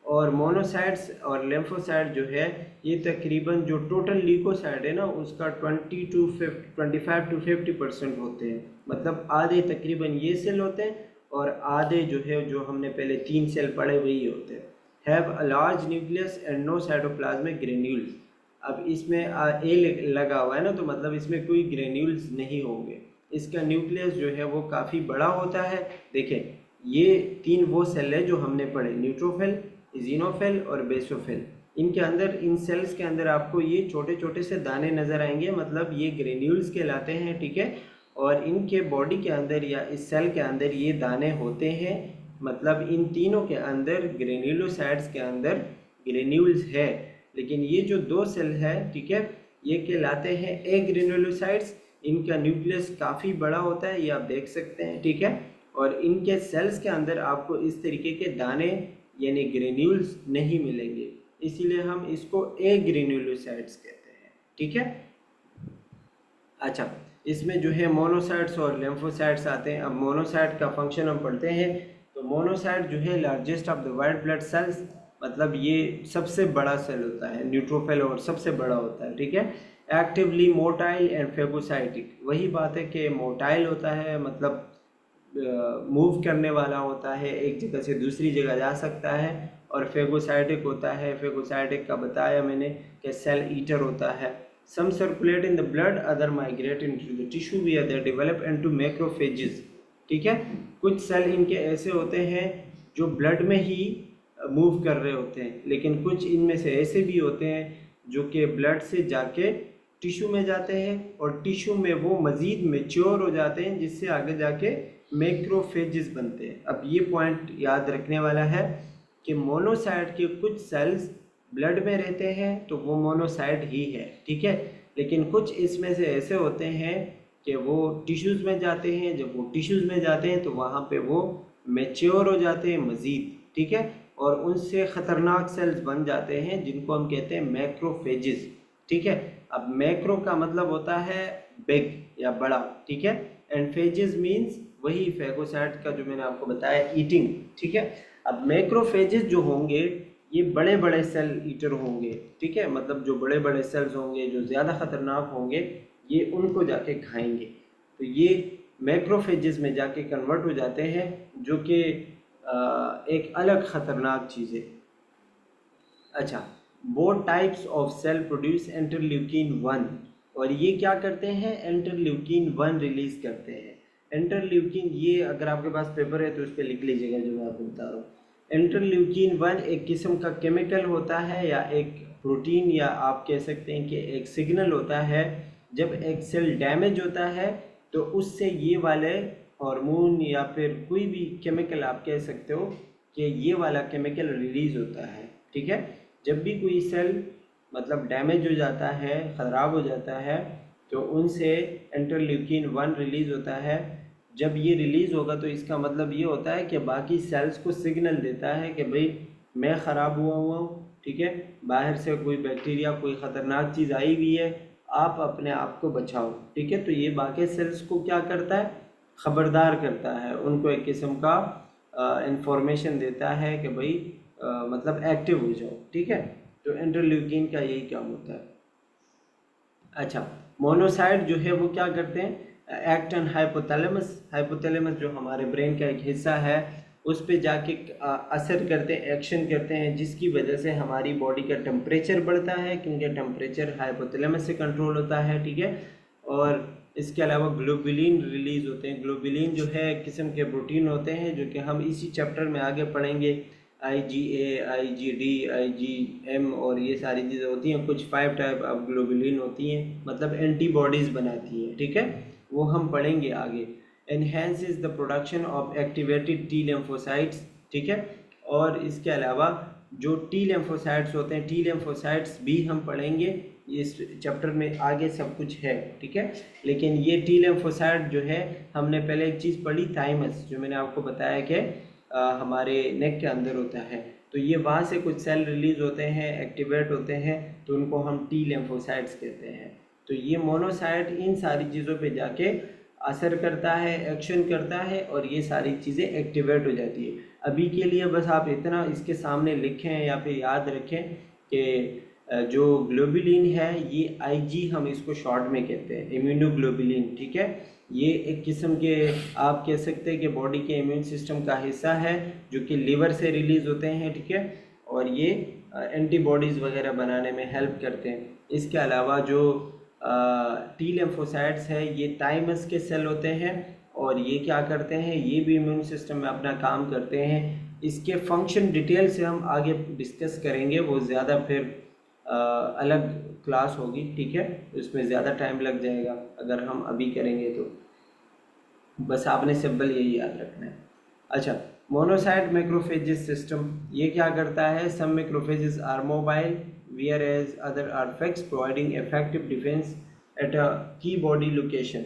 और मोनोसाइट्स और लिम्फोसाइट जो है ये तकरीबन जो टोटल ल्यूकोसाइट है ना उसका 25 to 50% होते हैं, मतलब आधे तकरीबन ये सेल होते हैं और आधे जो है जो हमने पहले 3 सेल पढ़े वही होते हैं। Have a large nucleus and no cytoplasmic granules. अब इसमें ए लगा हुआ है ना, तो मतलब इसमें कोई ग्रेन्यूल्स नहीं होंगे। इसका न्यूक्लियस जो है वो काफ़ी बड़ा होता है। देखें ये 3 वो सेल है जो हमने पढ़े, न्यूट्रोफिल, इजिनोफिल और बेसोफिल। इनके अंदर, इन सेल्स के अंदर आपको ये छोटे छोटे से दाने नज़र आएंगे, मतलब ये ग्रेन्यूल्स कहलाते हैं, ठीक है। और इनके बॉडी के अंदर या इस सेल के अंदर ये दाने होते हैं, मतलब इन तीनों के अंदर ग्रेन्यूलोसाइट्स के अंदर ग्रेन्यूल्स है। लेकिन ये जो दो सेल है, ठीक है, ये कहलाते हैं ए ग्रेनुलोसाइट्स। इनका न्यूक्लियस काफ़ी बड़ा होता है, ये आप देख सकते हैं, ठीक है। और इनके सेल्स के अंदर आपको इस तरीके के दाने यानी ग्रेन्यूल्स नहीं मिलेंगे, इसीलिए हम इसको ए ग्रेनुलोसाइट्स कहते हैं, ठीक है। अच्छा, इसमें जो है मोनोसाइट्स और लिम्फोसाइट्स आते हैं। अब मोनोसाइट का फंक्शन हम पढ़ते हैं। तो मोनोसाइट जो है largest of the white blood cells, मतलब ये सबसे बड़ा सेल होता है, न्यूट्रोफिल और सबसे बड़ा होता है, ठीक है। एक्टिवली मोटाइल एंड फेगोसाइटिक, वही बात है कि मोटाइल होता है, मतलब मूव करने वाला होता है, एक जगह से दूसरी जगह जा सकता है। और फेगोसाइटिक होता है, फेगोसाइटिक का बताया मैंने कि सेल ईटर होता है। Some circulate in the blood, other migrate into the tissue where they develop into macrophages, ठीक है। कुछ सेल इनके ऐसे होते हैं जो ब्लड में ही मूव कर रहे होते हैं, लेकिन कुछ इनमें से ऐसे भी होते हैं जो कि ब्लड से जाके टिश्यू में जाते हैं और टिश्यू में वो मज़ीद मेच्योर हो जाते हैं, जिससे आगे जाके मैक्रोफेजेस बनते हैं। अब ये पॉइंट याद रखने वाला है कि मोनोसाइट के कुछ सेल्स ब्लड में रहते हैं तो वो मोनोसाइट ही है, ठीक है। लेकिन कुछ इसमें से ऐसे होते हैं कि वो टिश्यूज़ में जाते हैं, जब वो टिश्यूज़ में जाते हैं तो वहाँ पे वो मैच्योर हो जाते हैं मज़ीद, ठीक है। और उनसे ख़तरनाक सेल्स बन जाते हैं जिनको हम कहते हैं मैक्रोफेजेस, ठीक है। अब मैक्रो का मतलब होता है बिग या बड़ा, ठीक है। एंड फेजेस मीन्स वही फेगोसाइट का जो मैंने आपको बताया, ईटिंग, ठीक है। अब मैक्रोफेजेस जो होंगे ये बड़े बड़े सेल ईटर होंगे, ठीक है, मतलब जो बड़े बड़े सेल्स होंगे जो ज़्यादा ख़तरनाक होंगे ये उनको जाके खाएंगे, तो ये मैक्रोफेजेस में जाके कन्वर्ट हो जाते हैं, जो कि एक अलग ख़तरनाक चीज़ है। अच्छा, both types of cell produce interleukin 1, और ये क्या करते हैं, इंटरल्यूकिन 1 रिलीज़ करते हैं। इंटरल्यूकिन, ये अगर आपके पास पेपर है तो उस पर लिख लीजिएगा जो मैं आपको बता रहा हूँ। इंटरल्यूकिन 1 एक किस्म का केमिकल होता है या एक प्रोटीन, या आप कह सकते हैं कि एक सिग्नल होता है। जब एक सेल डैमेज होता है तो उससे ये वाले हार्मोन या फिर कोई भी केमिकल आप कह सकते हो कि ये वाला केमिकल रिलीज़ होता है, ठीक है। जब भी कोई सेल मतलब डैमेज हो जाता है, ख़राब हो जाता है, तो उनसे इंटरल्यूकिन 1 रिलीज़ होता है। जब ये रिलीज़ होगा तो इसका मतलब ये होता है कि बाकी सेल्स को सिग्नल देता है कि भाई मैं ख़राब हुआ हूँ, ठीक है, बाहर से कोई बैक्टीरिया, कोई ख़तरनाक चीज़ आई हुई है, आप अपने आप को बचाओ, ठीक है। तो ये बाकी सेल्स को क्या करता है, ख़बरदार करता है, उनको एक किस्म का इंफॉर्मेशन देता है कि भाई मतलब एक्टिव हो जाओ, ठीक है। तो इंटरल्यूकिन का यही काम होता है। अच्छा, मोनोसाइट जो है वो क्या करते हैं, एक्ट ऑन हाइपोथैलेमस। हाइपोथैलेमस जो हमारे ब्रेन का एक हिस्सा है, उस पे जाके असर करते हैं, एक्शन करते हैं, जिसकी वजह से हमारी बॉडी का टेम्परेचर बढ़ता है, क्योंकि टेम्परेचर हाइपोथैलेमस से कंट्रोल होता है, ठीक है। और इसके अलावा ग्लोबुलिन रिलीज होते हैं। ग्लोबुलिन जो है किस्म के प्रोटीन होते हैं, जो कि हम इसी चैप्टर में आगे पढ़ेंगे। IgA, IgD, IgM और ये सारी चीज़ें होती हैं। कुछ 5 टाइप ऑफ ग्लोबुलिन होती हैं, मतलब एंटीबॉडीज़ बनाती हैं, ठीक है। वो हम पढ़ेंगे आगे। Enhances the production of activated T lymphocytes, ठीक है। और इसके अलावा जो टी लेम्फोसाइट्स होते हैं, टी लेम्फोसाइट्स भी हम पढ़ेंगे, इस चैप्टर में आगे सब कुछ है, ठीक है। लेकिन ये टी लेम्फोसाइट जो है, हमने पहले एक चीज़ पढ़ी थाइमस, जो मैंने आपको बताया कि हमारे नेक के अंदर होता है। तो ये वहाँ से कुछ सेल रिलीज होते हैं, एक्टिवेट होते हैं, तो उनको हम टी लेम्फोसाइट्स कहते हैं। तो ये मोनोसाइट इन सारी चीज़ों पे जाके असर करता है, एक्शन करता है, और ये सारी चीज़ें एक्टिवेट हो जाती है। अभी के लिए बस आप इतना इसके सामने लिखें या फिर याद रखें कि जो ग्लोबुलिन है ये IG हम इसको शॉर्ट में कहते हैं, इम्यूनोग्लोबुलिन, ठीक है। ये एक किस्म के आप कह सकते हैं कि बॉडी के इम्यून सिस्टम का हिस्सा है, जो कि लीवर से रिलीज़ होते हैं, ठीक है। और ये एंटीबॉडीज़ वगैरह बनाने में हेल्प करते हैं। इसके अलावा जो टी लेम्फोसाइट्स है, ये थाइमस के सेल होते हैं, और ये क्या करते हैं, ये भी इम्यून सिस्टम में अपना काम करते हैं। इसके फंक्शन डिटेल से हम आगे डिस्कस करेंगे, वो ज़्यादा फिर अलग क्लास होगी, ठीक है। उसमें ज़्यादा टाइम लग जाएगा अगर हम अभी करेंगे तो। बस आपने सिंपल यही याद रखना है। अच्छा, मोनोसाइट मैक्रोफेजेस सिस्टम ये क्या करता है? Some macrophages are mobile whereas other are fixed, providing effective defence at a key body location.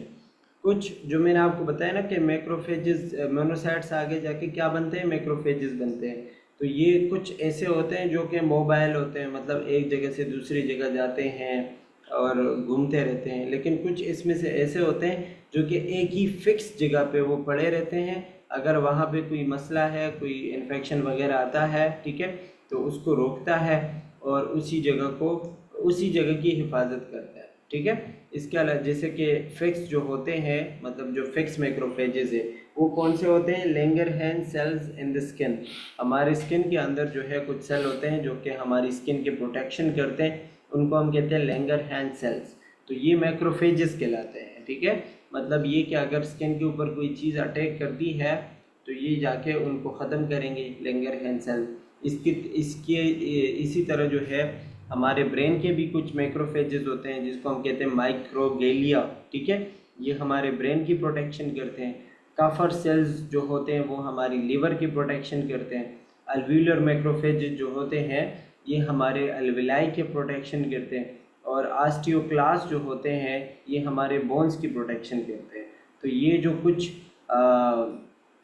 कुछ जो मैंने आपको बताया ना कि मैक्रोफेजेस, मोनोसाइट्स आगे जाके क्या बनते हैं, मैक्रोफेजेस बनते हैं। तो ये कुछ ऐसे होते हैं जो कि मोबाइल होते हैं, मतलब एक जगह से दूसरी जगह जाते हैं और घूमते रहते हैं। लेकिन कुछ इसमें से ऐसे होते हैं जो कि एक ही फिक्स जगह पे वो पड़े रहते हैं। अगर वहाँ पे कोई मसला है, कोई इन्फेक्शन वगैरह आता है, ठीक है, तो उसको रोकता है और उसी जगह की हिफाजत करता है, ठीक है। इसके अलावा जैसे कि फिक्स जो होते हैं, मतलब जो फिक्स मैक्रोफेजेस है, वो कौन से होते हैं? Langerhans cells in the skin. हमारे स्किन के अंदर जो है कुछ सेल होते हैं जो कि हमारी स्किन के प्रोटेक्शन करते हैं, उनको हम कहते हैं लैंगरहैंस सेल्स। तो ये मैक्रोफेजेस कहलाते हैं, ठीक है। मतलब ये कि अगर स्किन के ऊपर कोई चीज़ अटैक करती है तो ये जाके उनको ख़त्म करेंगे, लैंगरहैंस सेल। इसके इसी तरह जो है हमारे ब्रेन के भी कुछ मैक्रोफेजेस होते हैं जिसको हम कहते हैं माइक्रोगेलिया, ठीक है। ये हमारे ब्रेन की प्रोटेक्शन करते हैं। काफर सेल्स जो होते हैं वो हमारी लीवर की प्रोटेक्शन करते हैं। अल्वियुलर मैक्रोफेजेस जो होते हैं ये हमारे अल्विलाई के प्रोटेक्शन करते हैं। और ऑस्टियोक्लास्ट जो होते हैं ये हमारे बोन्स की प्रोटेक्शन करते हैं। तो ये जो कुछ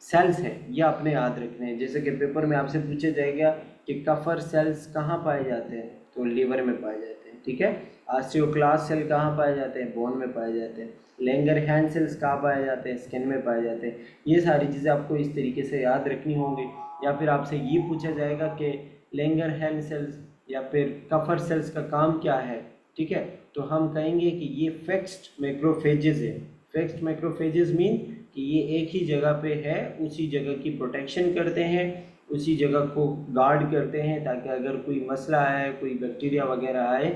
सेल्स हैं ये आपने याद रखने हैं। जैसे कि पेपर में आपसे पूछा जाएगा कि कफर सेल्स कहाँ पाए जाते हैं, तो लीवर में पाए जाते हैं, ठीक है। ऑस्टियोक्लास्ट सेल कहाँ पाए जाते हैं? बोन में पाए जाते हैं। लैंगरहैंस सेल्स कहाँ पाए जाते हैं? स्किन में पाए जाते हैं। ये सारी चीज़ें आपको इस तरीके से याद रखनी होंगी। या फिर आपसे ये पूछा जाएगा कि लैंगरहैंस सेल्स या फिर कफर सेल्स का काम क्या है, ठीक है, तो हम कहेंगे कि ये फिक्स्ड मैक्रोफेजेस है। फिक्स्ड मैक्रोफेजेस मीन कि ये एक ही जगह पे है, उसी जगह की प्रोटेक्शन करते हैं, उसी जगह को गार्ड करते हैं, ताकि अगर कोई मसला आए, कोई बैक्टीरिया वगैरह आए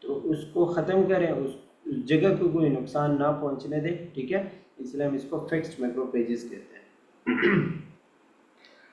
तो उसको ख़त्म करें, उस जगह को कोई नुकसान ना पहुंचने दे, ठीक है। इसलिए हम इसको फिक्स्ड मैक्रोफेजेस कहते हैं।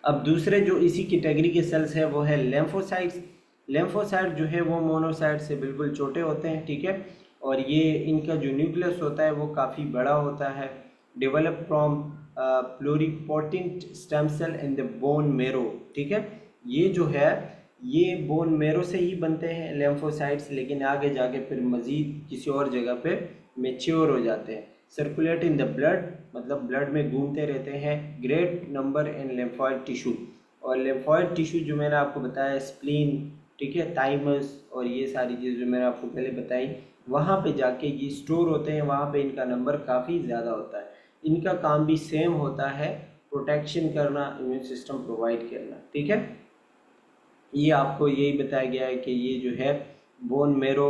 अब दूसरे जो इसी कैटेगरी के सेल्स है वो है लेम्फोसाइट्स। लेम्फोसाइट जो है वो मोनोसाइट से बिल्कुल छोटे होते हैं, ठीक है। और ये इनका जो न्यूक्लियस होता है वो काफ़ी बड़ा होता है। Develop from pluripotent stem cell in the bone marrow, ठीक है। ये जो है ये बोन मेरो से ही बनते हैं लेम्फोसाइट्स, लेकिन आगे जाके फिर मज़ीद किसी और जगह पे मेच्योर हो जाते हैं। सर्कुलेट इन द ब्लड, मतलब ब्लड में घूमते रहते हैं। ग्रेट नंबर इन लेम्फॉइड टिश्यू, और लेम्फॉइड टिश्यू जो मैंने आपको बताया स्प्लीन, ठीक है, थाइमस और ये सारी चीज़ जो मैंने आपको पहले बताई, वहाँ पे जाके ये स्टोर होते हैं। वहाँ पे इनका नंबर काफ़ी ज़्यादा होता है। इनका काम भी सेम होता है, प्रोटेक्शन करना, इम्यून सिस्टम प्रोवाइड करना, ठीक है। ये आपको यही बताया गया है कि ये जो है बोन मेरो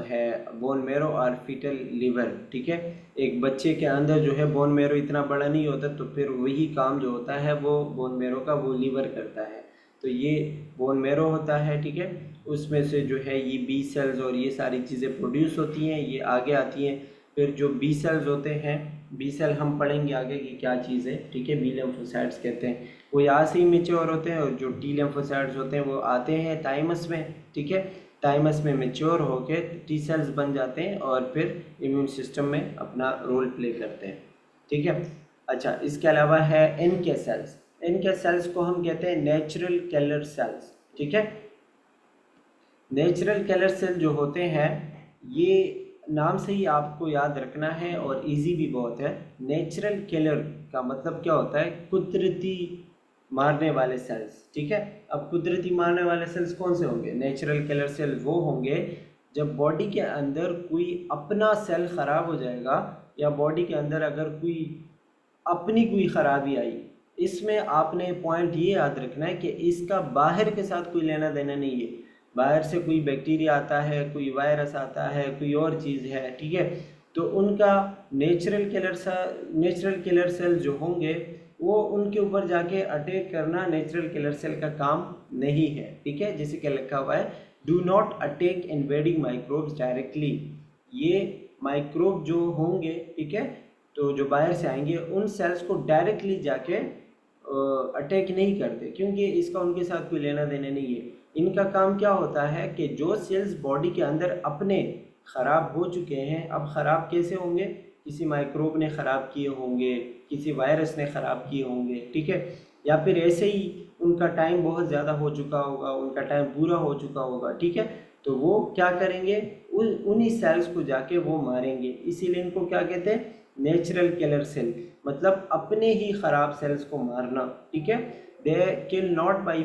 है, बोन मेरो और फीटल लीवर, ठीक है। एक बच्चे के अंदर जो है बोन मेरो इतना बड़ा नहीं होता, तो फिर वही काम जो होता है वो बोन मेरो का वो लीवर करता है। तो ये बोन मेरो होता है, ठीक है। उसमें से जो है ये बी सेल्स और ये सारी चीज़ें प्रोड्यूस होती हैं, ये आगे आती हैं। फिर जो बी सेल्स होते हैं, बी सेल हम पढ़ेंगे आगे कि क्या चीज़ है, ठीक है। बी लिम्फोसाइट्स कहते हैं, वो यहाँ से ही मेच्योर होते हैं। और जो टी लिम्फोसाइट्स होते हैं वो आते हैं थाइमस में, ठीक है। थाइमस में मेच्योर होकर टी सेल्स बन जाते हैं और फिर इम्यून सिस्टम में अपना रोल प्ले करते हैं, ठीक है। अच्छा, इसके अलावा है एनके सेल्स। एनके सेल्स को हम कहते हैं नेचुरल किलर सेल्स, ठीक है। नेचुरल किलर सेल जो होते हैं, ये नाम से ही आपको याद रखना है और इजी भी बहुत है। नेचुरल किलर का मतलब क्या होता है, कुदरती मारने वाले सेल्स, ठीक है। अब कुदरती मारने वाले सेल्स कौन से होंगे, नेचुरल किलर सेल वो होंगे जब बॉडी के अंदर कोई अपना सेल ख़राब हो जाएगा, या बॉडी के अंदर अगर कोई अपनी कोई ख़राबी आई। इसमें आपने पॉइंट ये याद रखना है कि इसका बाहर के साथ कोई लेना देना नहीं है। बाहर से कोई बैक्टीरिया आता है, कोई वायरस आता है, कोई और चीज़ है, ठीक है। तो उनका नेचुरल किलर सेल जो होंगे वो उनके ऊपर जाके अटैक करना नेचुरल किलर सेल का काम नहीं है, ठीक है। जैसे कि लिखा हुआ है, do not attack invading microbes directly. ये माइक्रोब जो होंगे, ठीक है, तो जो बाहर से आएंगे उन सेल्स को डायरेक्टली जाके अटैक नहीं करते, क्योंकि इसका उनके साथ कोई लेना देना नहीं है। इनका काम क्या होता है कि जो सेल्स बॉडी के अंदर अपने ख़राब हो चुके हैं, अब ख़राब कैसे होंगे, किसी माइक्रोब ने ख़राब किए होंगे, किसी वायरस ने ख़राब किए होंगे, ठीक है। या फिर ऐसे ही उनका टाइम बहुत ज़्यादा हो चुका होगा, उनका टाइम पूरा हो चुका होगा, ठीक है। तो वो क्या करेंगे, उन्हीं सेल्स को जाके वो मारेंगे। इसीलिए इनको क्या कहते हैं, नेचुरल किलर सेल, मतलब अपने ही ख़राब सेल्स को मारना, ठीक है। They kill not by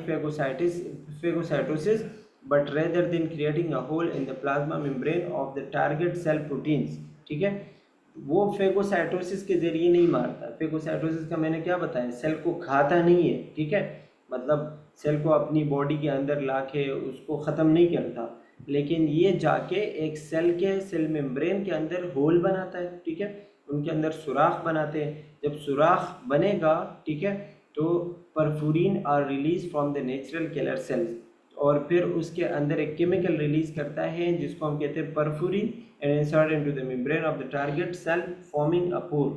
phagocytosis but rather than creating a hole in the plasma membrane of the target cell proteins, ठीक है। वो फेगोसाइटोसिस के ज़रिए नहीं मारता। फेगोसाइटोसिस का मैंने क्या बताया, सेल को खाता नहीं है, ठीक है। मतलब सेल को अपनी बॉडी के अंदर लाके उसको ख़त्म नहीं करता, लेकिन ये जाके एक सेल मेम्ब्रेन के अंदर होल बनाता है, ठीक है। उनके अंदर सुराख बनाते हैं। जब सुराख बनेगा, ठीक है, तो perforin are release from the natural killer cells, और फिर उसके अंदर एक केमिकल रिलीज करता है जिसको हम कहते हैं perforin, and insert into the membrane of the target cell forming a pore,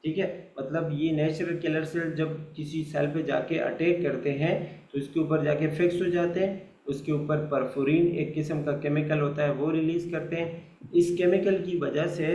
ठीक है। मतलब ये नेचुरल किलर सेल जब किसी सेल पे जाके अटैक करते हैं तो इसके ऊपर जाके फिक्स हो जाते हैं। उसके ऊपर परफुरिन एक किस्म का केमिकल होता है, वो रिलीज़ करते हैं। इस केमिकल की वजह से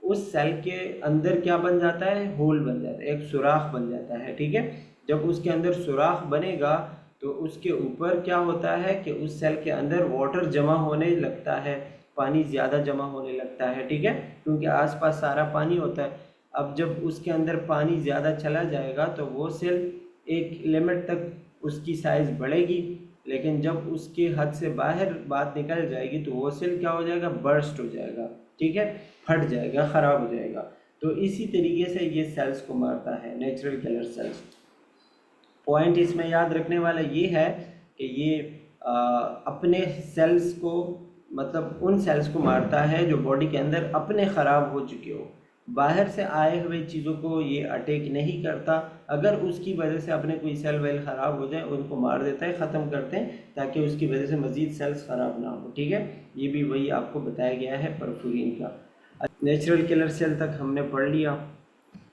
उस सेल के अंदर क्या बन जाता है, होल बन जाता है, एक सुराख बन जाता है, ठीक है। जब उसके अंदर सुराख बनेगा तो उसके ऊपर क्या होता है कि उस सेल के अंदर वाटर जमा होने लगता है, पानी ज़्यादा जमा होने लगता है, ठीक है, क्योंकि आसपास सारा पानी होता है। अब जब उसके अंदर पानी ज़्यादा चला जाएगा तो वो सेल एक लिमिट तक उसकी साइज़ बढ़ेगी, लेकिन जब उसके हद से बाहर बात निकल जाएगी तो वो सेल क्या हो जाएगा, बर्स्ट हो जाएगा, ठीक है, फट जाएगा, ख़राब हो जाएगा। तो इसी तरीके से ये सेल्स को मारता है, नेचुरल किलर सेल्स। पॉइंट इसमें याद रखने वाला ये है कि ये अपने सेल्स को, मतलब उन सेल्स को मारता है जो बॉडी के अंदर अपने ख़राब हो चुके हो। बाहर से आए हुए चीज़ों को ये अटैक नहीं करता। अगर उसकी वजह से अपने कोई सेल वेल ख़राब हो जाए उनको मार देता है, ख़त्म करते हैं, ताकि उसकी वजह से मज़ीद सेल्स ख़राब ना हो, ठीक है। ये भी वही आपको बताया गया है परफुरिन का। नेचुरल किलर सेल तक हमने पढ़ लिया।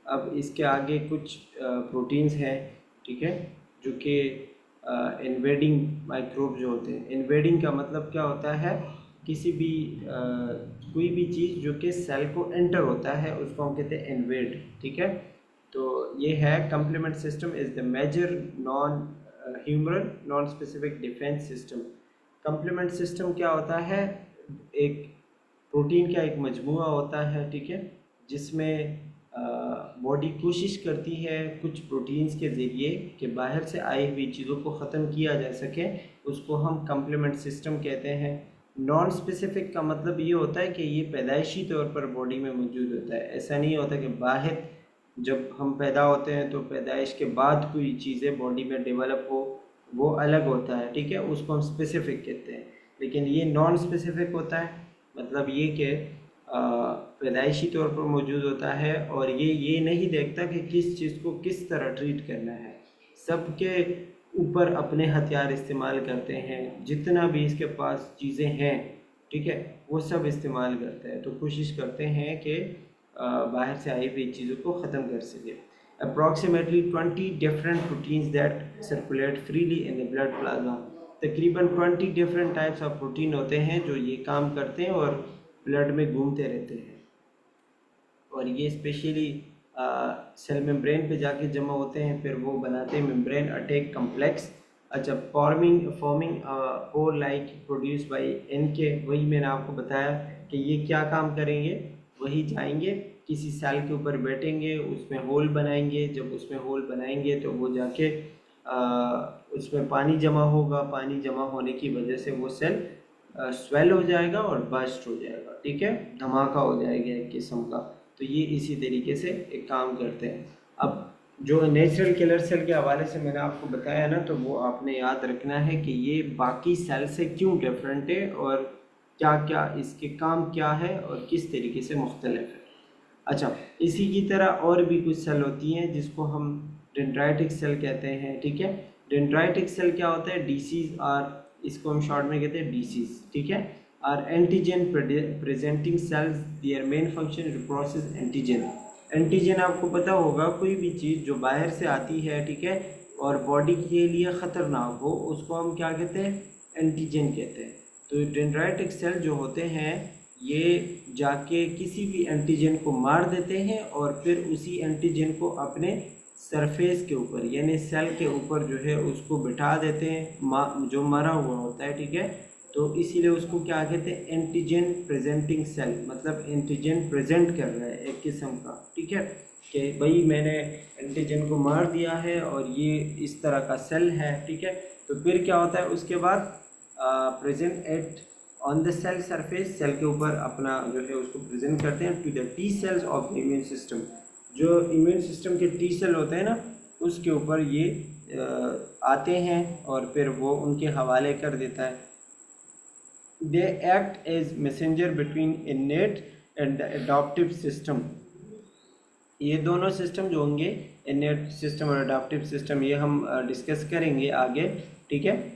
अब इसके आगे कुछ प्रोटीन्स हैं, ठीक है, जो कि इन्वेडिंग माइक्रोब जो होते हैं। इन्वेडिंग का मतलब क्या होता है, किसी भी कोई भी चीज़ जो कि सेल को एंटर होता है उसको हम कहते हैं इन्वेड, ठीक है। तो ये है complement system is the major non humoral non specific defence system. Complement system क्या होता है, एक प्रोटीन का एक मजमूआ होता है, ठीक है, जिसमें बॉडी कोशिश करती है कुछ प्रोटीन्स के ज़रिए कि बाहर से आई हुई चीज़ों को ख़त्म किया जा सके, उसको हम कंप्लीमेंट सिस्टम कहते हैं। नॉन स्पेसिफिक का मतलब ये होता है कि ये पैदाइशी तौर पर बॉडी में मौजूद होता है। ऐसा नहीं होता कि बाहर जब हम पैदा होते हैं तो पैदाइश के बाद कोई चीज़ें बॉडी में डेवलप हो, वो अलग होता है, ठीक है, उसको हम स्पेसिफिक कहते हैं। लेकिन ये नॉन स्पेसिफिक होता है, मतलब ये कि पैदाइशी तौर पर मौजूद होता है और ये नहीं देखता कि किस चीज़ को किस तरह ट्रीट करना है। सबके ऊपर अपने हथियार इस्तेमाल करते हैं, जितना भी इसके पास चीज़ें हैं, ठीक है, वो सब इस्तेमाल करते हैं। तो कोशिश करते हैं कि बाहर से आई हुई चीज़ों को ख़त्म कर सके। Approximately 20 different proteins that circulate freely in the blood plasma। तकरीबन 20 डिफरेंट टाइप्स ऑफ प्रोटीन होते हैं जो ये काम करते हैं और ब्लड में घूमते रहते हैं, और ये स्पेशली सेल मेम्ब्रेन पे जाके जमा होते हैं, फिर वो बनाते हैं मेम्ब्रेन अटैक कम्प्लेक्स। अच्छा, forming pore like produce by इनके, वही मैंने आपको बताया कि ये क्या काम करेंगे, वही जाएंगे किसी सेल के ऊपर बैठेंगे, उसमें होल बनाएंगे। जब उसमें होल बनाएंगे तो वो जाके उसमें पानी जमा होगा, पानी जमा होने की वजह से वो सेल स्वेल हो जाएगा और बर्स्ट हो जाएगा, ठीक है, धमाका हो जाएगा एक किस्म का। तो ये इसी तरीके से एक काम करते हैं। अब जो नेचुरल किलर सेल के हवाले से मैंने आपको बताया ना, तो वो आपने याद रखना है कि ये बाकी सेल से क्यों डिफरेंट है और क्या क्या इसके काम क्या है और किस तरीके से मुख्तलिफ है। अच्छा, इसी की तरह और भी कुछ सेल होती हैं जिसको हम डेंड्राइटिक सेल कहते हैं, ठीक है। डेंड्राइटिक सेल क्या होता है, डीसीज आर, इसको हम शॉर्ट में कहते हैं डीसीज, ठीक है, are antigen presenting cells, their main function to process antigen. Antigen आपको पता होगा, कोई भी चीज़ जो बाहर से आती है, ठीक है, और बॉडी के लिए ख़तरनाक हो, उसको हम क्या कहते हैं, एंटीजन कहते हैं। तो डेंड्राइटिक सेल जो होते हैं ये जाके किसी भी एंटीजन को मार देते हैं और फिर उसी एंटीजन को अपने सरफेस के ऊपर यानी सेल के ऊपर जो है उसको बिठा देते हैं, जो मरा हुआ होता है, ठीक है। तो इसीलिए उसको क्या कहते हैं, एंटीजन प्रेजेंटिंग सेल, मतलब एंटीजन प्रेजेंट कर रहा है एक किस्म का, ठीक है, कि भाई मैंने एंटीजन को मार दिया है और ये इस तरह का सेल है, ठीक है। तो फिर क्या होता है उसके बाद, presented on the cell surface, cell के ऊपर अपना जो है उसको प्रेजेंट करते हैं to the T cells of the immune system. जो इम्यून सिस्टम के टी सेल होते हैं ना, उसके ऊपर ये आते हैं और फिर वो उनके हवाले कर देता है। They act as messenger between innate and the adaptive system. ये दोनों सिस्टम जो होंगे, इनेट सिस्टम और अडॉप्टिव सिस्टम, ये हम डिस्कस करेंगे आगे, ठीक है।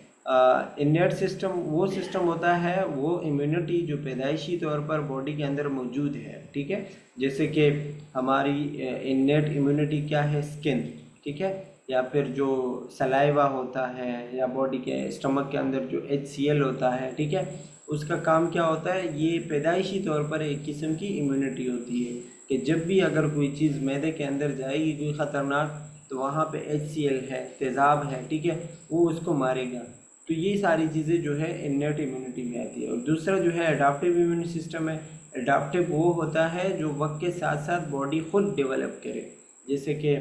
इनेट सिस्टम वो सिस्टम होता है, वो इम्यूनिटी जो पैदाइशी तौर पर बॉडी के अंदर मौजूद है, ठीक है। जैसे कि हमारी इनेट इम्यूनिटी क्या है, स्किन, ठीक है, या फिर जो सलाइवा होता है या बॉडी के स्टमक के अंदर जो HCl होता है, ठीक है, उसका काम क्या होता है, ये पैदाइशी तौर पर एक किस्म की इम्यूनिटी होती है कि जब भी अगर कोई चीज़ मैदे के अंदर जाएगी कोई ख़तरनाक, तो वहाँ पे HCl है, तेज़ाब है, ठीक है, वो उसको मारेगा। तो ये सारी चीज़ें जो है इनेट इम्यूनिटी में आती है। और दूसरा जो है अडाप्टिव इम्यून सिस्टम है। अडाप्टिव वो होता है जो वक्त के साथ साथ बॉडी खुद डेवलप करे। जैसे कि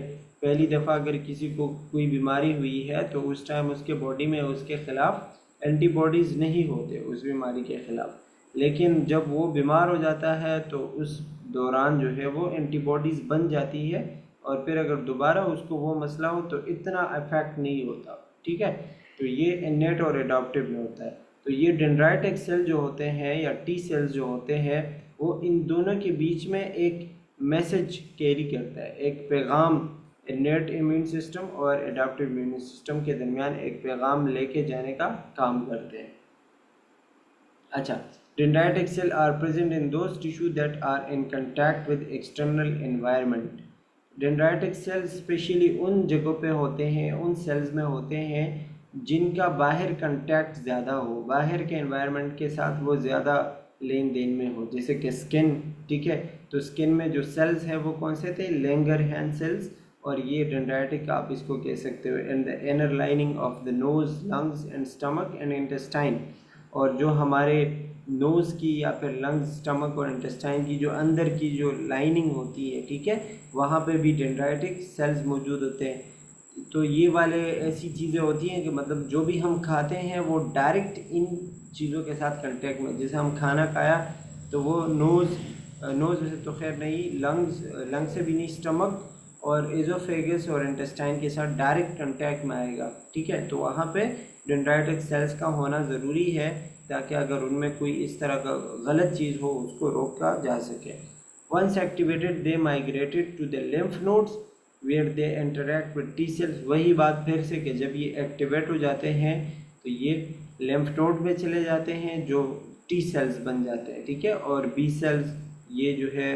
पहली दफ़ा अगर किसी को कोई बीमारी हुई है तो उस टाइम उसके बॉडी में उसके ख़िलाफ़ एंटीबॉडीज़ नहीं होते उस बीमारी के ख़िलाफ़, लेकिन जब वो बीमार हो जाता है तो उस दौरान जो है वो एंटीबॉडीज़ बन जाती है और फिर अगर दोबारा उसको वो मसला हो तो इतना इफेक्ट नहीं होता, ठीक है। तो ये इनेट और एडॉप्टिव में होता है। तो ये डेंड्राइटिक सेल जो होते हैं या टी सेल्स जो होते हैं वो इन दोनों के बीच में एक मैसेज कैरी करता है, एक पैगाम, इनेट इम्यून सिस्टम और एडॉप्टिव इम्यून सिस्टम के दरमियान एक पैगाम लेके जाने का काम करते हैं। अच्छा, dendritic cell are present in those tissue that are in contact with external environment. Dendritic cells specially उन जगहों पे होते हैं, उन सेल्स में होते हैं जिनका बाहर कंटैक्ट ज़्यादा हो, बाहर के एनवायरनमेंट के साथ वो ज़्यादा लेन देन में हो, जैसे कि स्किन, ठीक है। तो स्किन में जो सेल्स हैं वो कौन से थे, लैंगरहैंस सेल्स, और ये डेंड्राइटिक आप इसको कह सकते हो। And the inner lining of the nose, lungs and stomach and intestine, और जो हमारे नोज़ की या फिर लंग्स, स्टमक और इंटेस्टाइन की जो अंदर की जो लाइनिंग होती है, ठीक है, वहाँ पे भी डेंड्राइटिक सेल्स मौजूद होते हैं। तो ये वाले ऐसी चीज़ें होती हैं कि मतलब जो भी हम खाते हैं वो डायरेक्ट इन चीज़ों के साथ कांटेक्ट में, जैसे हम खाना खाया तो वो नोज़ में से तो खैर नहीं, लंग से भी नहीं, स्टमक और एजोफेगस और इंटेस्टाइन के साथ डायरेक्ट कांटेक्ट में आएगा, ठीक है। तो वहाँ पे डेंड्राइटिक सेल्स का होना ज़रूरी है ताकि अगर उनमें कोई इस तरह का गलत चीज़ हो उसको रोका जा सके। Once activated they migrated to the lymph nodes where they interact with T cells. वही बात फिर से कि जब ये एक्टिवेट हो जाते हैं तो ये लिम्फ नोड में चले जाते हैं जो टी सेल्स बन जाते हैं, ठीक है। और बी सेल्स ये जो है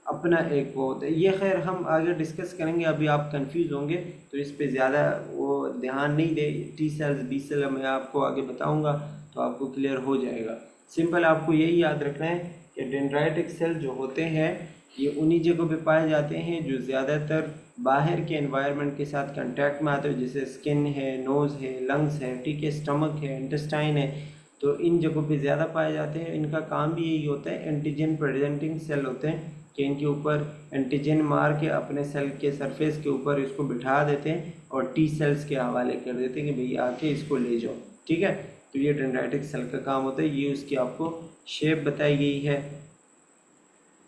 अपना एक वो होता है, ये खैर हम आगे डिस्कस करेंगे, अभी आप कंफ्यूज होंगे तो इस पे ज़्यादा वो ध्यान नहीं दे। टी सेल्स बी सेल मैं आपको आगे बताऊंगा तो आपको क्लियर हो जाएगा। सिंपल आपको यही याद रखना है कि डेंड्राइटिक सेल जो होते हैं ये उन्हीं जगहों पे पाए जाते हैं जो ज़्यादातर बाहर के एनवायरनमेंट के साथ कांटेक्ट में आते हैं, जैसे स्किन है, नोज़ है, लंग्स है, ठीक है, स्टमक है, इंटेस्टाइन है। तो इन जगहों पे ज़्यादा पाए जाते हैं। इनका काम भी यही होता है, एंटीजन प्रेजेंटिंग सेल होते हैं कि इनके ऊपर एंटीजन मार के अपने सेल के सरफेस के ऊपर इसको बिठा देते हैं और टी सेल्स के हवाले कर देते हैं कि भाई आके इसको ले जाओ, ठीक है। तो ये डेंड्राइटिक सेल का काम होता है। ये उसकी आपको शेप बताई गई है।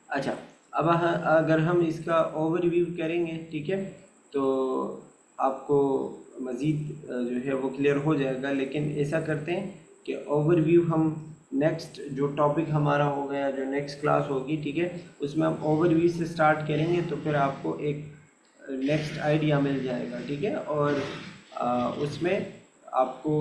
अच्छा, अब अगर हम इसका ओवरव्यू करेंगे, ठीक है, तो आपको मज़ीद जो है वो क्लियर हो जाएगा। लेकिन ऐसा करते हैं कि ओवरव्यू हम नेक्स्ट जो टॉपिक हमारा हो गया, जो नेक्स्ट क्लास होगी, ठीक है, उसमें हम ओवरव्यू से स्टार्ट करेंगे तो फिर आपको एक नेक्स्ट आइडिया मिल जाएगा, ठीक है। और उसमें आपको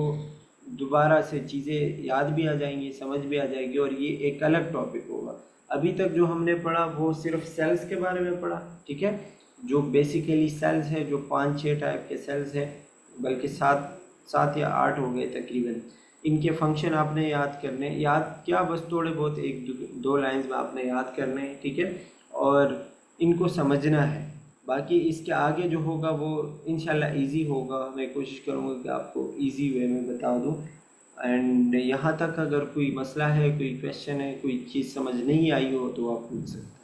दोबारा से चीज़ें याद भी आ जाएंगी, समझ भी आ जाएगी और ये एक अलग टॉपिक होगा। अभी तक जो हमने पढ़ा वो सिर्फ सेल्स के बारे में पढ़ा, ठीक है, जो बेसिकली सेल्स है, जो 5-6 टाइप के सेल्स हैं, बल्कि 7 या 8 हो गए तकरीबन। इनके फंक्शन आपने याद करने, याद क्या बस थोड़े बहुत 1-2 लाइंस में आपने याद करने हैं, ठीक है, और इनको समझना है। बाकी इसके आगे जो होगा वो इंशाल्लाह इजी होगा। मैं कोशिश करूँगा कि आपको इजी वे में बता दूँ। एंड यहाँ तक अगर कोई मसला है, कोई क्वेश्चन है, कोई चीज़ समझ नहीं आई हो तो आप पूछ सकते हैं।